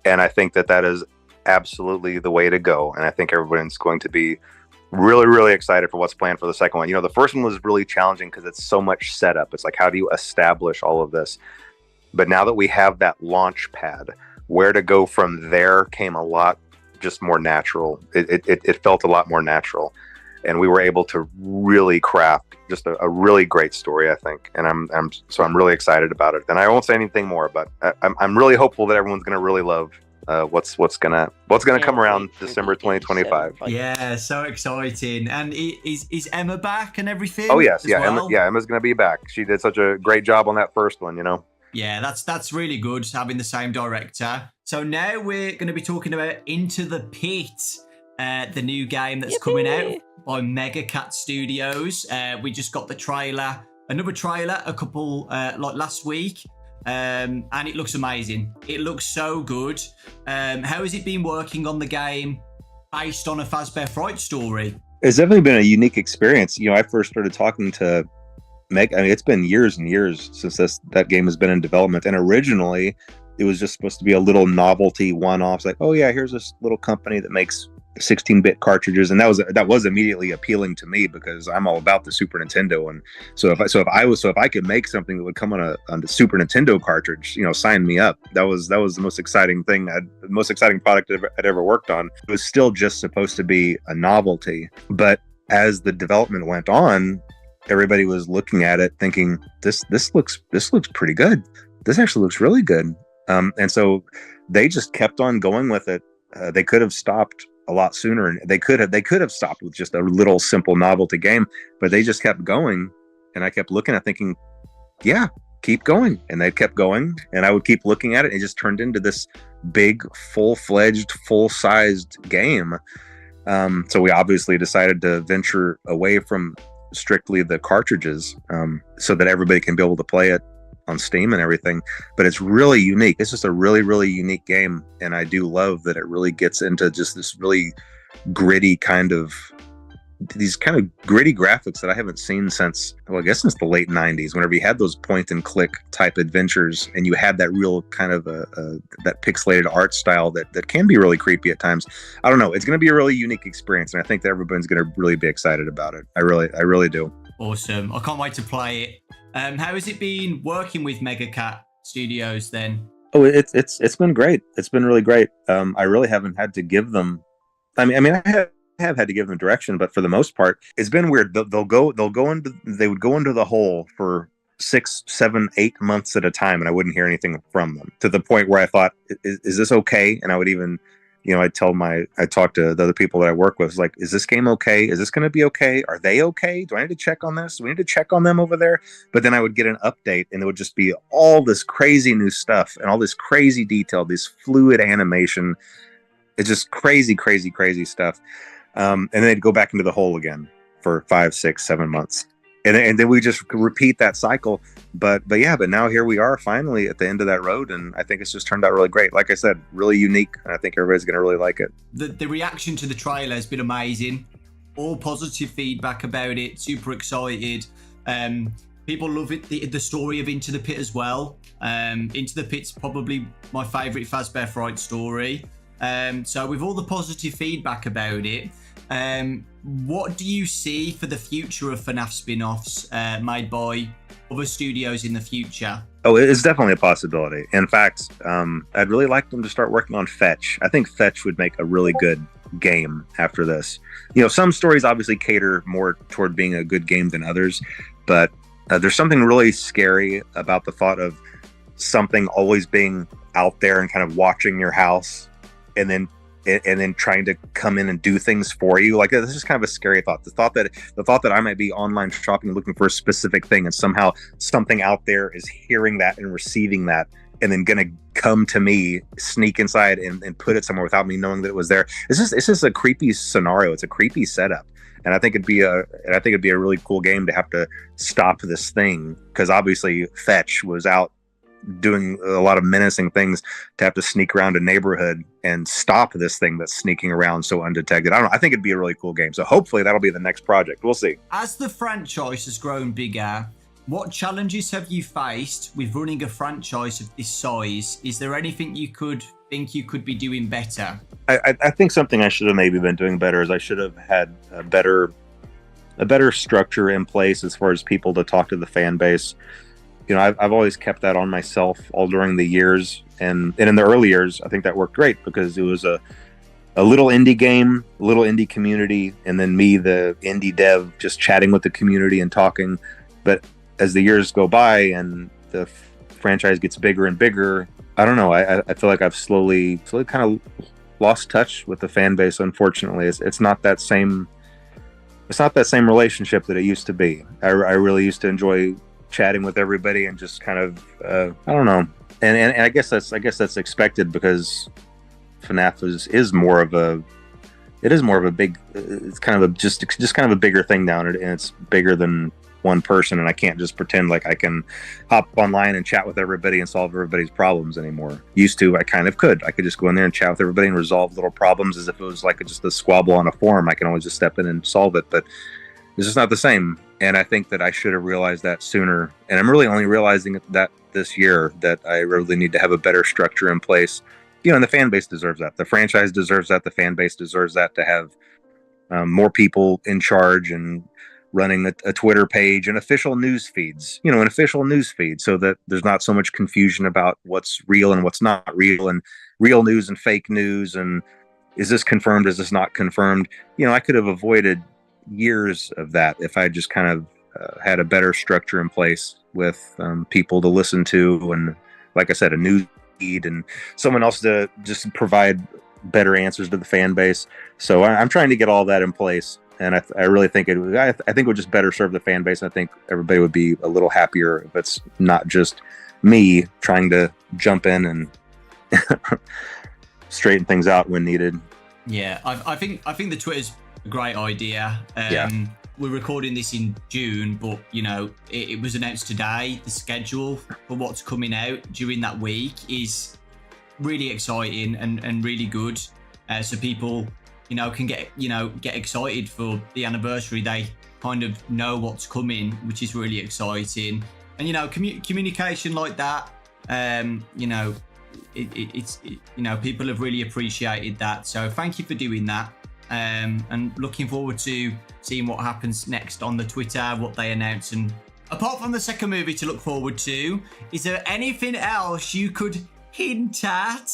And I think that is absolutely the way to go. And I think everyone's going to be really, really excited for what's planned for the second one. The first one was really challenging because it's so much setup. It's like, how do you establish all of this? But now that we have that launch pad, where to go from there came a lot just more natural. It felt a lot more natural. And we were able to really craft just a really great story, I think. And I'm really excited about it. And I won't say anything more, but I'm really hopeful that everyone's going to really love what's gonna come around December 2025. Yeah, so exciting. And is Emma back and everything? Oh yes, yeah, well? Emma's gonna be back. She did such a great job on that first one, Yeah, that's really good having the same director. So now we're going to be talking about Into the Pit, the new game that's coming out by Mega Cat Studios. We just got another trailer a couple like last week, and it looks amazing. It looks so good. How has it been working on the game based on a Fazbear Fright story? It's definitely been a unique experience. I first started talking to Meg. I mean, it's been years and years since that game has been in development, and originally it was just supposed to be a little novelty one-off. Like, oh yeah, here's this little company that makes 16-bit cartridges, and that was immediately appealing to me because I'm all about the Super Nintendo. And so if I could make something that would come on the Super Nintendo cartridge, sign me up. That was the most exciting thing, the most exciting product I'd ever worked on. It was still just supposed to be a novelty, but as the development went on, everybody was looking at it thinking, this looks pretty good. This actually looks really good. And so they just kept on going with it. They could have stopped a lot sooner, and they could have stopped with just a little simple novelty game, but they just kept going, and I kept looking at thinking, yeah, keep going, and they kept going, and I would keep looking at it, and it just turned into this big, full-fledged, full-sized game. So we obviously decided to venture away from strictly the cartridges, so that everybody can be able to play it on Steam and everything. But it's really unique. It's just a really, really unique game, and I do love that it really gets into just this really gritty these kind of gritty graphics that I haven't seen since, well, I guess since the late 90s, whenever you had those point and click type adventures, and you had that real kind of that pixelated art style that can be really creepy at times. I don't know. It's going to be a really unique experience, and I think that everyone's going to really be excited about it. I really do. Awesome. I can't wait to play it. How has it been working with Mega Cat Studios then? Oh, it's been great. It's been really great. I really haven't had to give them, I mean, I have had to give them direction, but for the most part, it's been weird. They would go into the hole for 6, 7, 8 months at a time, and I wouldn't hear anything from them, to the point where I thought, is this okay? And I would even, I talk to the other people that I work with, like, is this game okay? Is this going to be okay? Are they okay? Do I need to check on this? Do we need to check on them over there? But then I would get an update, and it would just be all this crazy new stuff and all this crazy detail, this fluid animation. It's just crazy, crazy, crazy stuff. And then they'd go back into the hole again for 5, 6, 7 months. And then we just repeat that cycle. But now here we are finally at the end of that road. And I think it's just turned out really great. Like I said, really unique. And I think everybody's going to really like it. The reaction to the trailer has been amazing. All positive feedback about it. Super excited. People love it. The story of Into the Pit as well. Into the Pit's probably my favourite Fazbear Fright story. So with all the positive feedback about it, what do you see for the future of FNAF spin-offs made by other studios in the future? Oh, it's definitely a possibility. In fact, I'd really like them to start working on Fetch. I think Fetch would make a really good game after this. Some stories obviously cater more toward being a good game than others, but there's something really scary about the thought of something always being out there and kind of watching your house, and then trying to come in and do things for you. Like, this is kind of a scary thought. The thought that I might be online shopping looking for a specific thing, and somehow something out there is hearing that and receiving that, and then gonna come to me, sneak inside and put it somewhere without me knowing that it was there. It's just a creepy scenario. It's a creepy setup. And I think it'd be a really cool game to have to stop this thing, because obviously Fetch was out doing a lot of menacing things, to have to sneak around a neighborhood and stop this thing that's sneaking around so undetected. I don't know. I think it'd be a really cool game. So hopefully that'll be the next project. We'll see. As the franchise has grown bigger, what challenges have you faced with running a franchise of this size? Is there anything you could be doing better? I think something I should have maybe been doing better is I should have had a better structure in place as far as people to talk to the fan base. I've always kept that on myself all during the years, and in the early years, I think that worked great because it was a little indie game, a little indie community, and then me, the indie dev, just chatting with the community and talking. But as the years go by and the franchise gets bigger and bigger, I don't know. I feel like I've slowly kind of lost touch with the fan base. Unfortunately, it's not that same relationship that it used to be. I really used to enjoy chatting with everybody and just kind of I don't know, and I guess that's expected, because FNAF is more of a big, it's kind of just kind of a bigger thing now, and it's bigger than one person, and I can't just pretend like I can hop online and chat with everybody and solve everybody's problems anymore. Used to, I kind of could. I could just go in there and chat with everybody and resolve little problems as if it was like just a squabble on a forum. I can always just step in and solve it, but it's just not the same. And I think that I should have realized that sooner. And I'm really only realizing that this year, that I really need to have a better structure in place. And the fan base deserves that. The franchise deserves that. The fan base deserves that, to have more people in charge and running a Twitter page and official news feeds, so that there's not so much confusion about what's real and what's not real, and real news and fake news. And is this confirmed? Is this not confirmed? I could have avoided years of that if I just kind of had a better structure in place with people to listen to, and like I said, a news feed, and someone else to just provide better answers to the fan base. So I'm trying to get all that in place, and I really think I think it would just better serve the fan base. I think everybody would be a little happier if it's not just me trying to jump in and straighten things out when needed. Yeah, I think the Twitter's a great idea. We're recording this in June, but you know, it was announced today. The schedule for what's coming out during that week is really exciting and really good. So people, you know, can get excited for the anniversary. They kind of know what's coming, which is really exciting. And you know, communication like that, you know, it's you know, people have really appreciated that. So thank you for doing that. And looking forward to seeing what happens next on the Twitter, what they announce. And apart from the second movie to look forward to, is there anything else you could hint at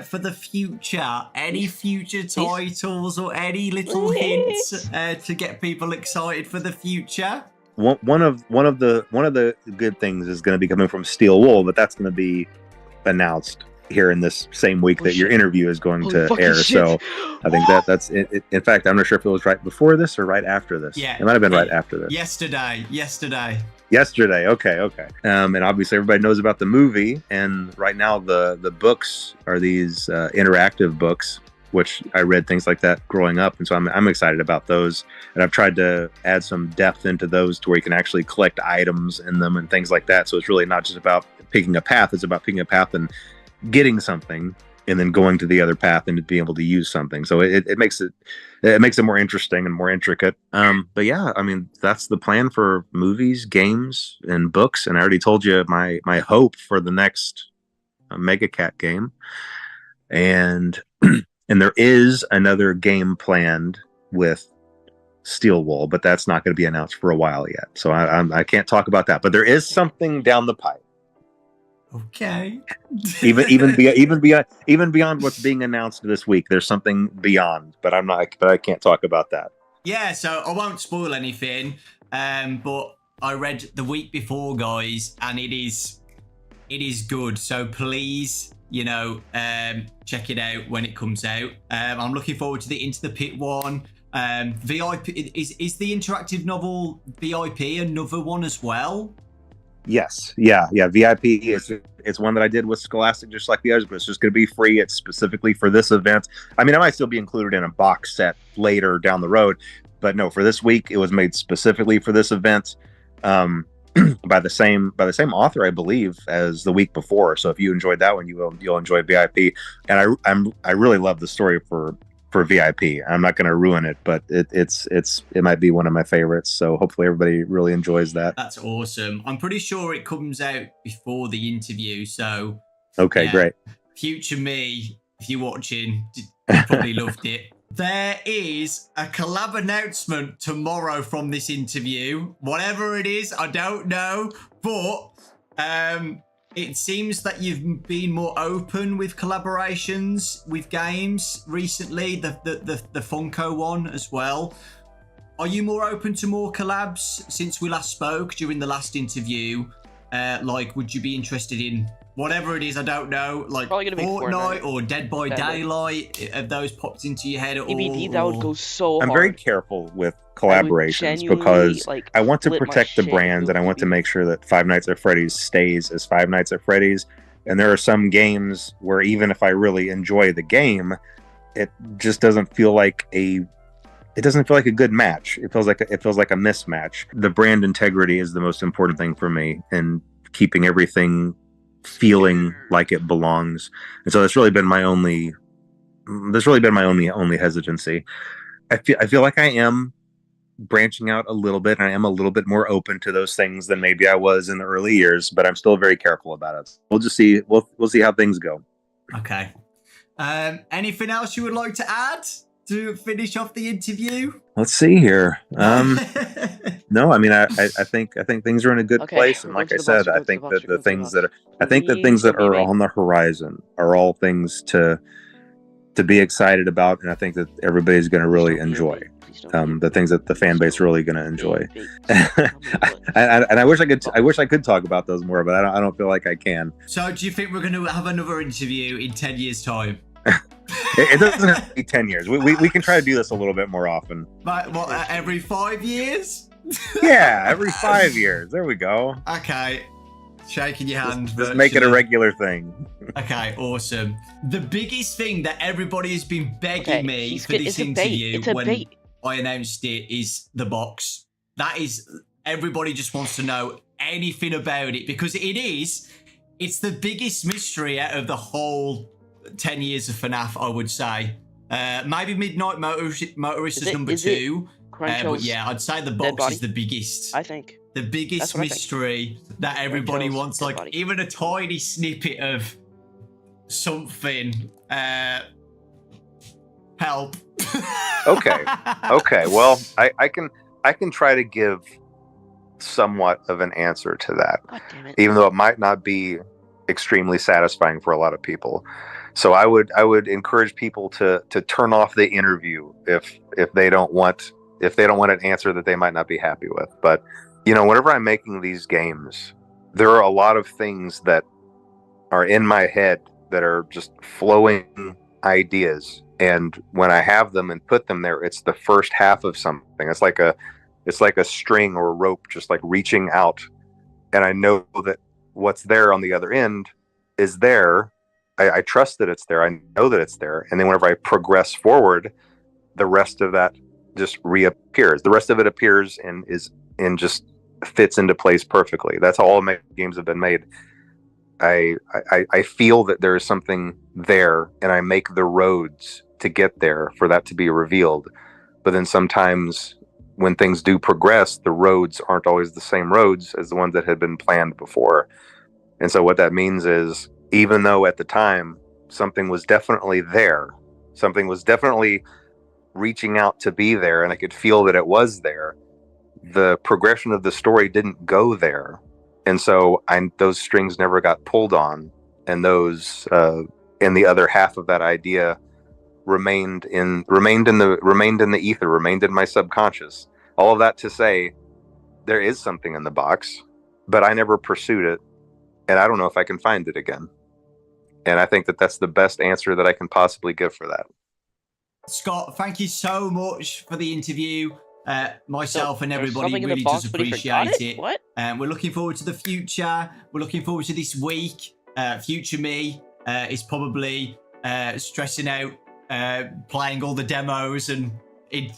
for the future? Any future titles or any little hints to get people excited for the future? One of the good things is going to be coming from Steel Wool, but that's going to be announced here in this same week that your interview is going to air. Shit. So I think that's it. In fact, I'm not sure if it was right before this or right after this. Yeah, it might have been right after this. Yesterday. Okay. And obviously everybody knows about the movie, and right now the books are these interactive books, which I read things like that growing up, and so I'm excited about those. And I've tried to add some depth into those to where you can actually collect items in them and things like that. So it's really not just about picking a path; it's about picking a path and getting something, and then going to the other path and being able to use something. So it makes it more interesting and more intricate. But yeah, I mean, that's the plan for movies, games, and books. And I already told you my hope for the next Mega Cat game, and and there is another game planned with Steel Wool, but that's not going to be announced for a while yet. So I can't talk about that. But there is something down the pipe. Okay. even beyond what's being announced this week, there's something beyond, but I can't talk about that. Yeah, so I won't spoil anything. But I read the week before, guys, and it is good. So please, you know, check it out when it comes out. I'm looking forward to the Into the Pit one. VIP is the interactive novel VIP another one as well? Yes. Yeah. VIP it's one that I did with Scholastic, just like the others, but it's just going to be free. It's specifically for this event. I mean, I might still be included in a box set later down the road, but no, for this week, it was made specifically for this event, by the same author, I believe, as the week before. So if you enjoyed that one, you'll enjoy VIP. And I really love the story for VIP. I'm not going to ruin it, but it might be one of my favorites. So hopefully everybody really enjoys that. That's awesome. I'm pretty sure it comes out before the interview. So okay, yeah. Great. Future me, if you're watching, you probably loved it. There is a collab announcement tomorrow from this interview. Whatever it is, I don't know, but it seems that you've been more open with collaborations with games recently, the Funko one as well. Are you more open to more collabs since we last spoke during the last interview? Like, would you be interested in whatever it is? I don't know, like Fortnite or Dead by Daylight. Have those popped into your head at all? That would go so hard. I'm very careful with collaborations because I want to protect the brand, and I want to make sure that Five Nights at Freddy's stays as Five Nights at Freddy's. And there are some games where even if I really enjoy the game, it just doesn't feel like a good match. It feels like a mismatch. The brand integrity is the most important thing for me, and keeping everything feeling like it belongs. And so that's really been my only hesitancy. I feel like I am branching out a little bit, and I am a little bit more open to those things than maybe I was in the early years, but I'm still very careful about it. We'll just see. We'll see how things go. Okay. Anything else you would like to add to finish off the interview? Let's see here. No, I mean, I think things are in a good place, and like I said, I think that the things that are on the horizon are all things to be excited about, and I think that everybody's going to really enjoy. The things that the fan base really going to enjoy. And I wish I could talk about those more, but I don't feel like I can. So do you think we're going to have another interview in 10 years time? It doesn't have to be 10 years. We can try to do this a little bit more often. But what, every 5 years? Yeah, every 5 years. There we go. Okay. Shaking your hand. Just make it a regular thing. Okay, awesome. The biggest thing that everybody has been begging me for this interview when I announced it is the box. That is, everybody just wants to know anything about it because it's the biggest mystery out of the whole 10 years of FNAF, I would say. Maybe Midnight Motorist is number 2. But yeah, I'd say the box is the biggest. I think. The biggest mystery that everybody wants, like even a tiny snippet of something. Help. Okay. Well, I can try to give somewhat of an answer to that, even though it might not be extremely satisfying for a lot of people. So I would encourage people to turn off the interview if they don't want an answer that they might not be happy with. But whenever I'm making these games, there are a lot of things that are in my head that are just flowing ideas. And when I have them and put them there, it's the first half of something. It's like a string or a rope, just like reaching out. And I know that what's there on the other end is there. I trust that it's there. I know that it's there. And then whenever I progress forward, the rest of that just reappears. The rest of it appears and just fits into place perfectly. That's how all my games have been made. I feel that there is something there, and I make the roads to get there for that to be revealed. But then sometimes when things do progress, the roads aren't always the same roads as the ones that had been planned before. And so what that means is, even though at the time something was definitely there, something was definitely reaching out to be there, and I could feel that it was there, the progression of the story didn't go there. And so those strings never got pulled on, and those in the other half of that idea remained in the ether, remained in my subconscious. All of that to say, there is something in the box, but I never pursued it, and I don't know if I can find it again. And I think that that's the best answer that I can possibly give for that. Scott, thank you so much for the interview. Myself and everybody really does appreciate it. What? We're looking forward to the future. We're looking forward to this week. Future me is probably stressing out, playing all the demos and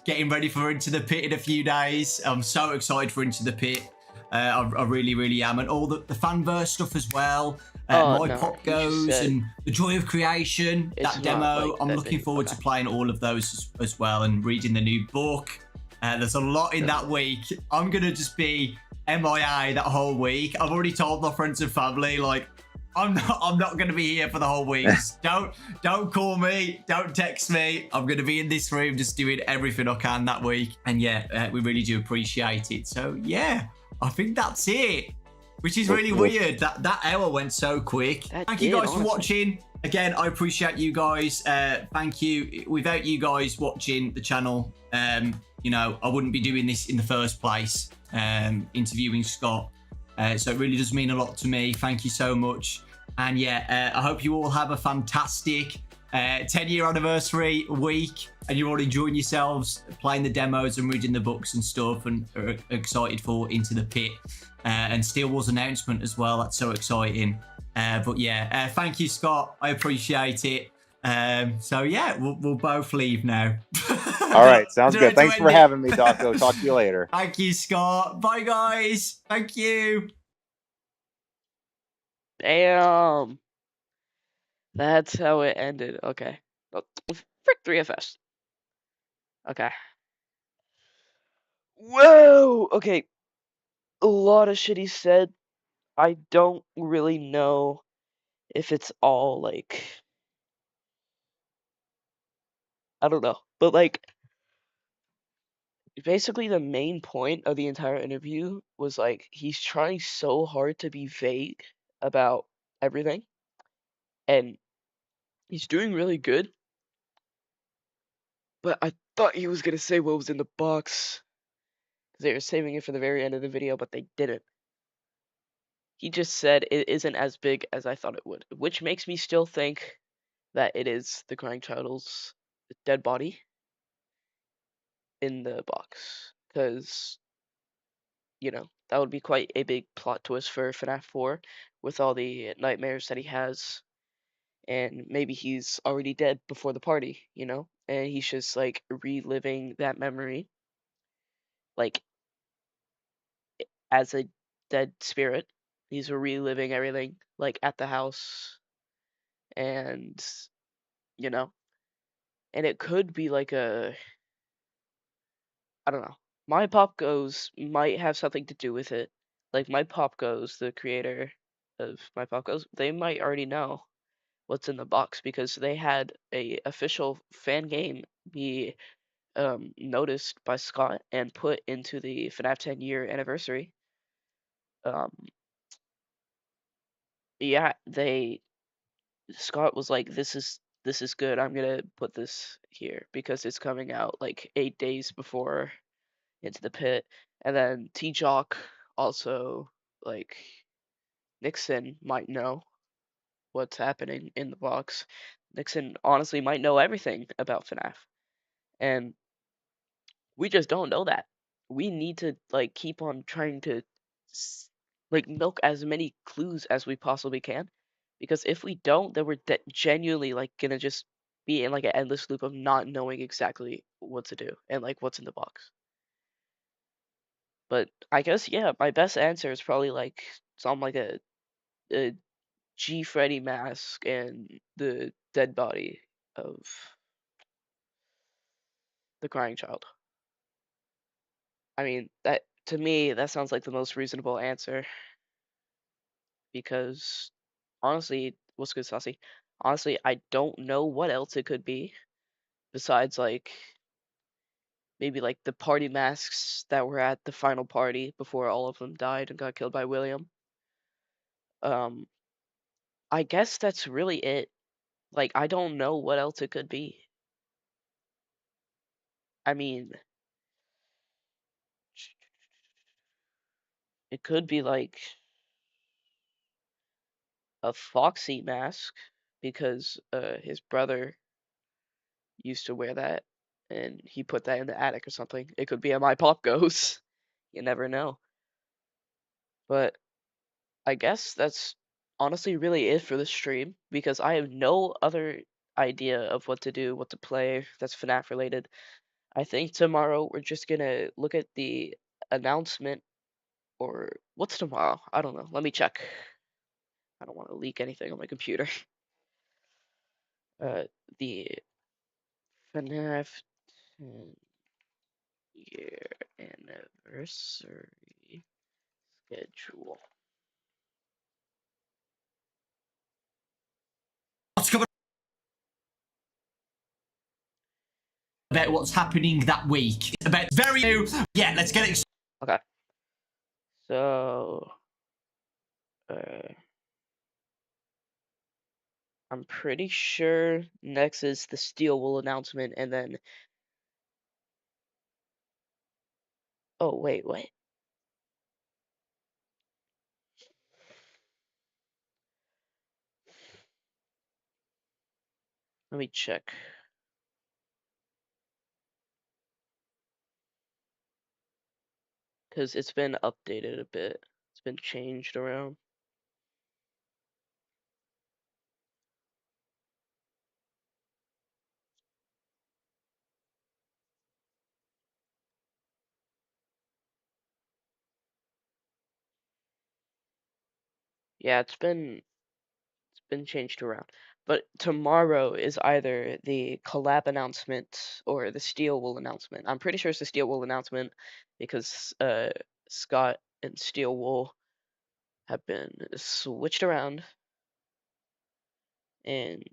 getting ready for Into the Pit in a few days. I'm so excited for Into the Pit. I really, really am. And all the fanverse stuff as well. Pop Goes and The Joy of Creation, that demo. I'm looking forward to playing all of those as well and reading the new book. There's a lot in that week. I'm going to just be MIA that whole week. I've already told my friends and family, like, I'm not going to be here for the whole week. Don't call me. Don't text me. I'm going to be in this room just doing everything I can that week. And yeah, we really do appreciate it. So yeah, I think that's it. Which is really weird. That hour went so quick. Thank you guys for watching. Again, I appreciate you guys. Thank you. Without you guys watching the channel, I wouldn't be doing this in the first place, interviewing Scott. So it really does mean a lot to me. Thank you so much. And yeah, I hope you all have a fantastic 10-year anniversary week, and you're all enjoying yourselves playing the demos and reading the books and stuff, and are excited for Into the Pit and Steel Wars announcement as well. That's so exciting. But yeah, thank you, Scott. I appreciate it. So yeah, we'll both leave now. All right, sounds good. Thanks for having me, Docco. Talk to you later. Thank you, Scott. Bye, guys. Thank you. Damn. That's how it ended. Okay. Frick 3FS. Okay. Whoa! Okay. A lot of shit he said. I don't really know if it's all like, I don't know. But like, basically the main point of the entire interview was like, he's trying so hard to be vague about everything. And he's doing really good. But I thought he was gonna say what was in the box. They were saving it for the very end of the video, but they didn't. He just said it isn't as big as I thought it would, which makes me still think that it is the crying child's dead body in the box, because that would be quite a big plot twist for FNAF 4 with all the nightmares that he has, and maybe he's already dead before the party, and he's just like reliving that memory, like as a dead spirit. He's reliving everything like at the house, and you know, and it could be like I don't know. My Pop Goes might have something to do with it. Like My Pop Goes, the creator of My Pop Goes, they might already know what's in the box because they had a official fan game be noticed by Scott and put into the FNAF 10 year anniversary. Um, yeah, Scott was like, this is good. I'm gonna put this here because it's coming out like 8 days before Into the Pit. And then T Jock also, like, Nixon might know what's happening in the box. Nixon honestly might know everything about FNAF. And we just don't know that. We need to like keep on trying to like milk as many clues as we possibly can, because if we don't, then we're genuinely like gonna just be in like an endless loop of not knowing exactly what to do and like what's in the box. But I guess yeah, my best answer is probably like some like a G Freddy mask and the dead body of the crying child. I mean, that to me that sounds like the most reasonable answer, because honestly, what's good, Saucy? Honestly, I don't know what else it could be besides like maybe like the party masks that were at the final party before all of them died and got killed by William. Um, I guess that's really it. Like, I don't know what else it could be. I mean, it could be like a Foxy mask because his brother used to wear that and he put that in the attic or something. It could be a My Pop Goes. You never know. But I guess that's honestly really it for the stream because I have no other idea of what to do, what to play that's FNAF related. I think tomorrow we're just gonna look at the announcement, or what's tomorrow? I don't know. Let me check. I don't want to leak anything on my computer. Uh, the FNAF 10 year anniversary schedule. What's coming about what's happening that week? It's about very new. Yeah, let's get it. Okay. So, uh, I'm pretty sure next is the Steel Wool announcement, and then. Oh, wait, what? Let me check. Because it's been updated a bit. It's been changed around. Yeah, it's been changed around. But tomorrow is either the collab announcement or the Steel Wool announcement. I'm pretty sure it's the Steel Wool announcement because Scott and Steel Wool have been switched around, and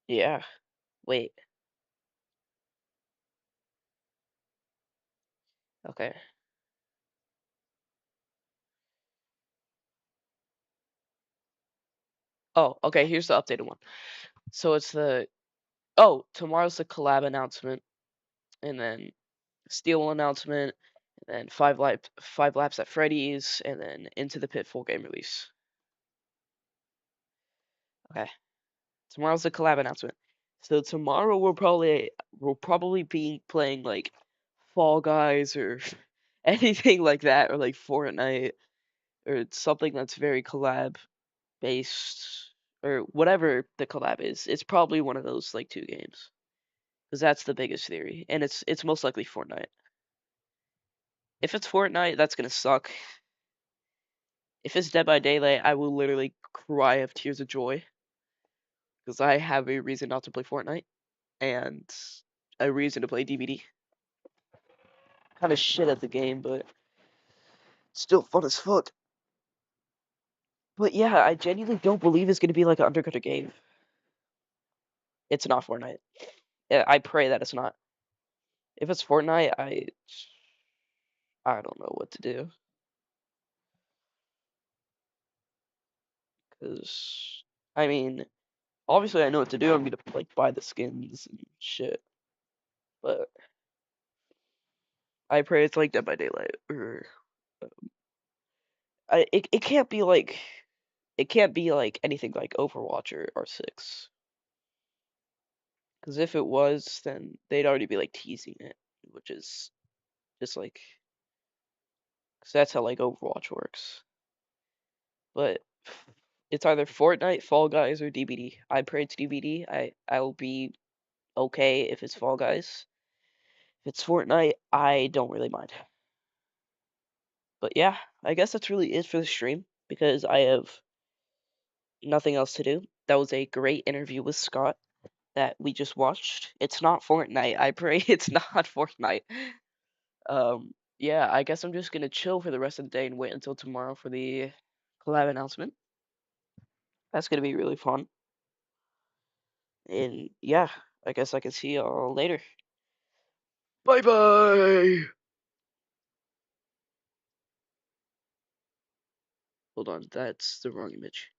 yeah, wait. Okay. Oh, okay, here's the updated one. So it's tomorrow's the collab announcement, and then Steel Wool announcement, and then five laps at Freddy's, and then Into the Pit full game release. Okay. Tomorrow's the collab announcement. So tomorrow we'll probably be playing like Fall Guys or anything like that, or like Fortnite or something that's very collab based, or whatever the collab is. It's probably one of those like 2 games, because that's the biggest theory, and it's most likely Fortnite. If it's Fortnite, that's gonna suck. If it's Dead by Daylight, I will literally cry of tears of joy because I have a reason not to play Fortnite and a reason to play DVD. Kind of shit at the game, but still fun as fuck. But yeah, I genuinely don't believe it's gonna be like an Undercutter game. It's not Fortnite. Yeah, I pray that it's not. If it's Fortnite, I don't know what to do. Cause I mean, obviously I know what to do. I'm gonna like buy the skins and shit. But I pray it's like Dead by Daylight, or it can't be like, anything like Overwatch or R6. Because if it was, then they'd already be like teasing it, which is just like, because that's how like Overwatch works. But it's either Fortnite, Fall Guys, or DBD. I pray it's DBD. I'll be okay if it's Fall Guys. If it's Fortnite, I don't really mind. But yeah, I guess that's really it for the stream because I have nothing else to do. That was a great interview with Scott that we just watched. It's not Fortnite. I pray it's not Fortnite. Yeah, I guess I'm just gonna chill for the rest of the day and wait until tomorrow for the collab announcement. That's gonna be really fun. And yeah, I guess I can see y'all later. Bye bye. Hold on, that's the wrong image.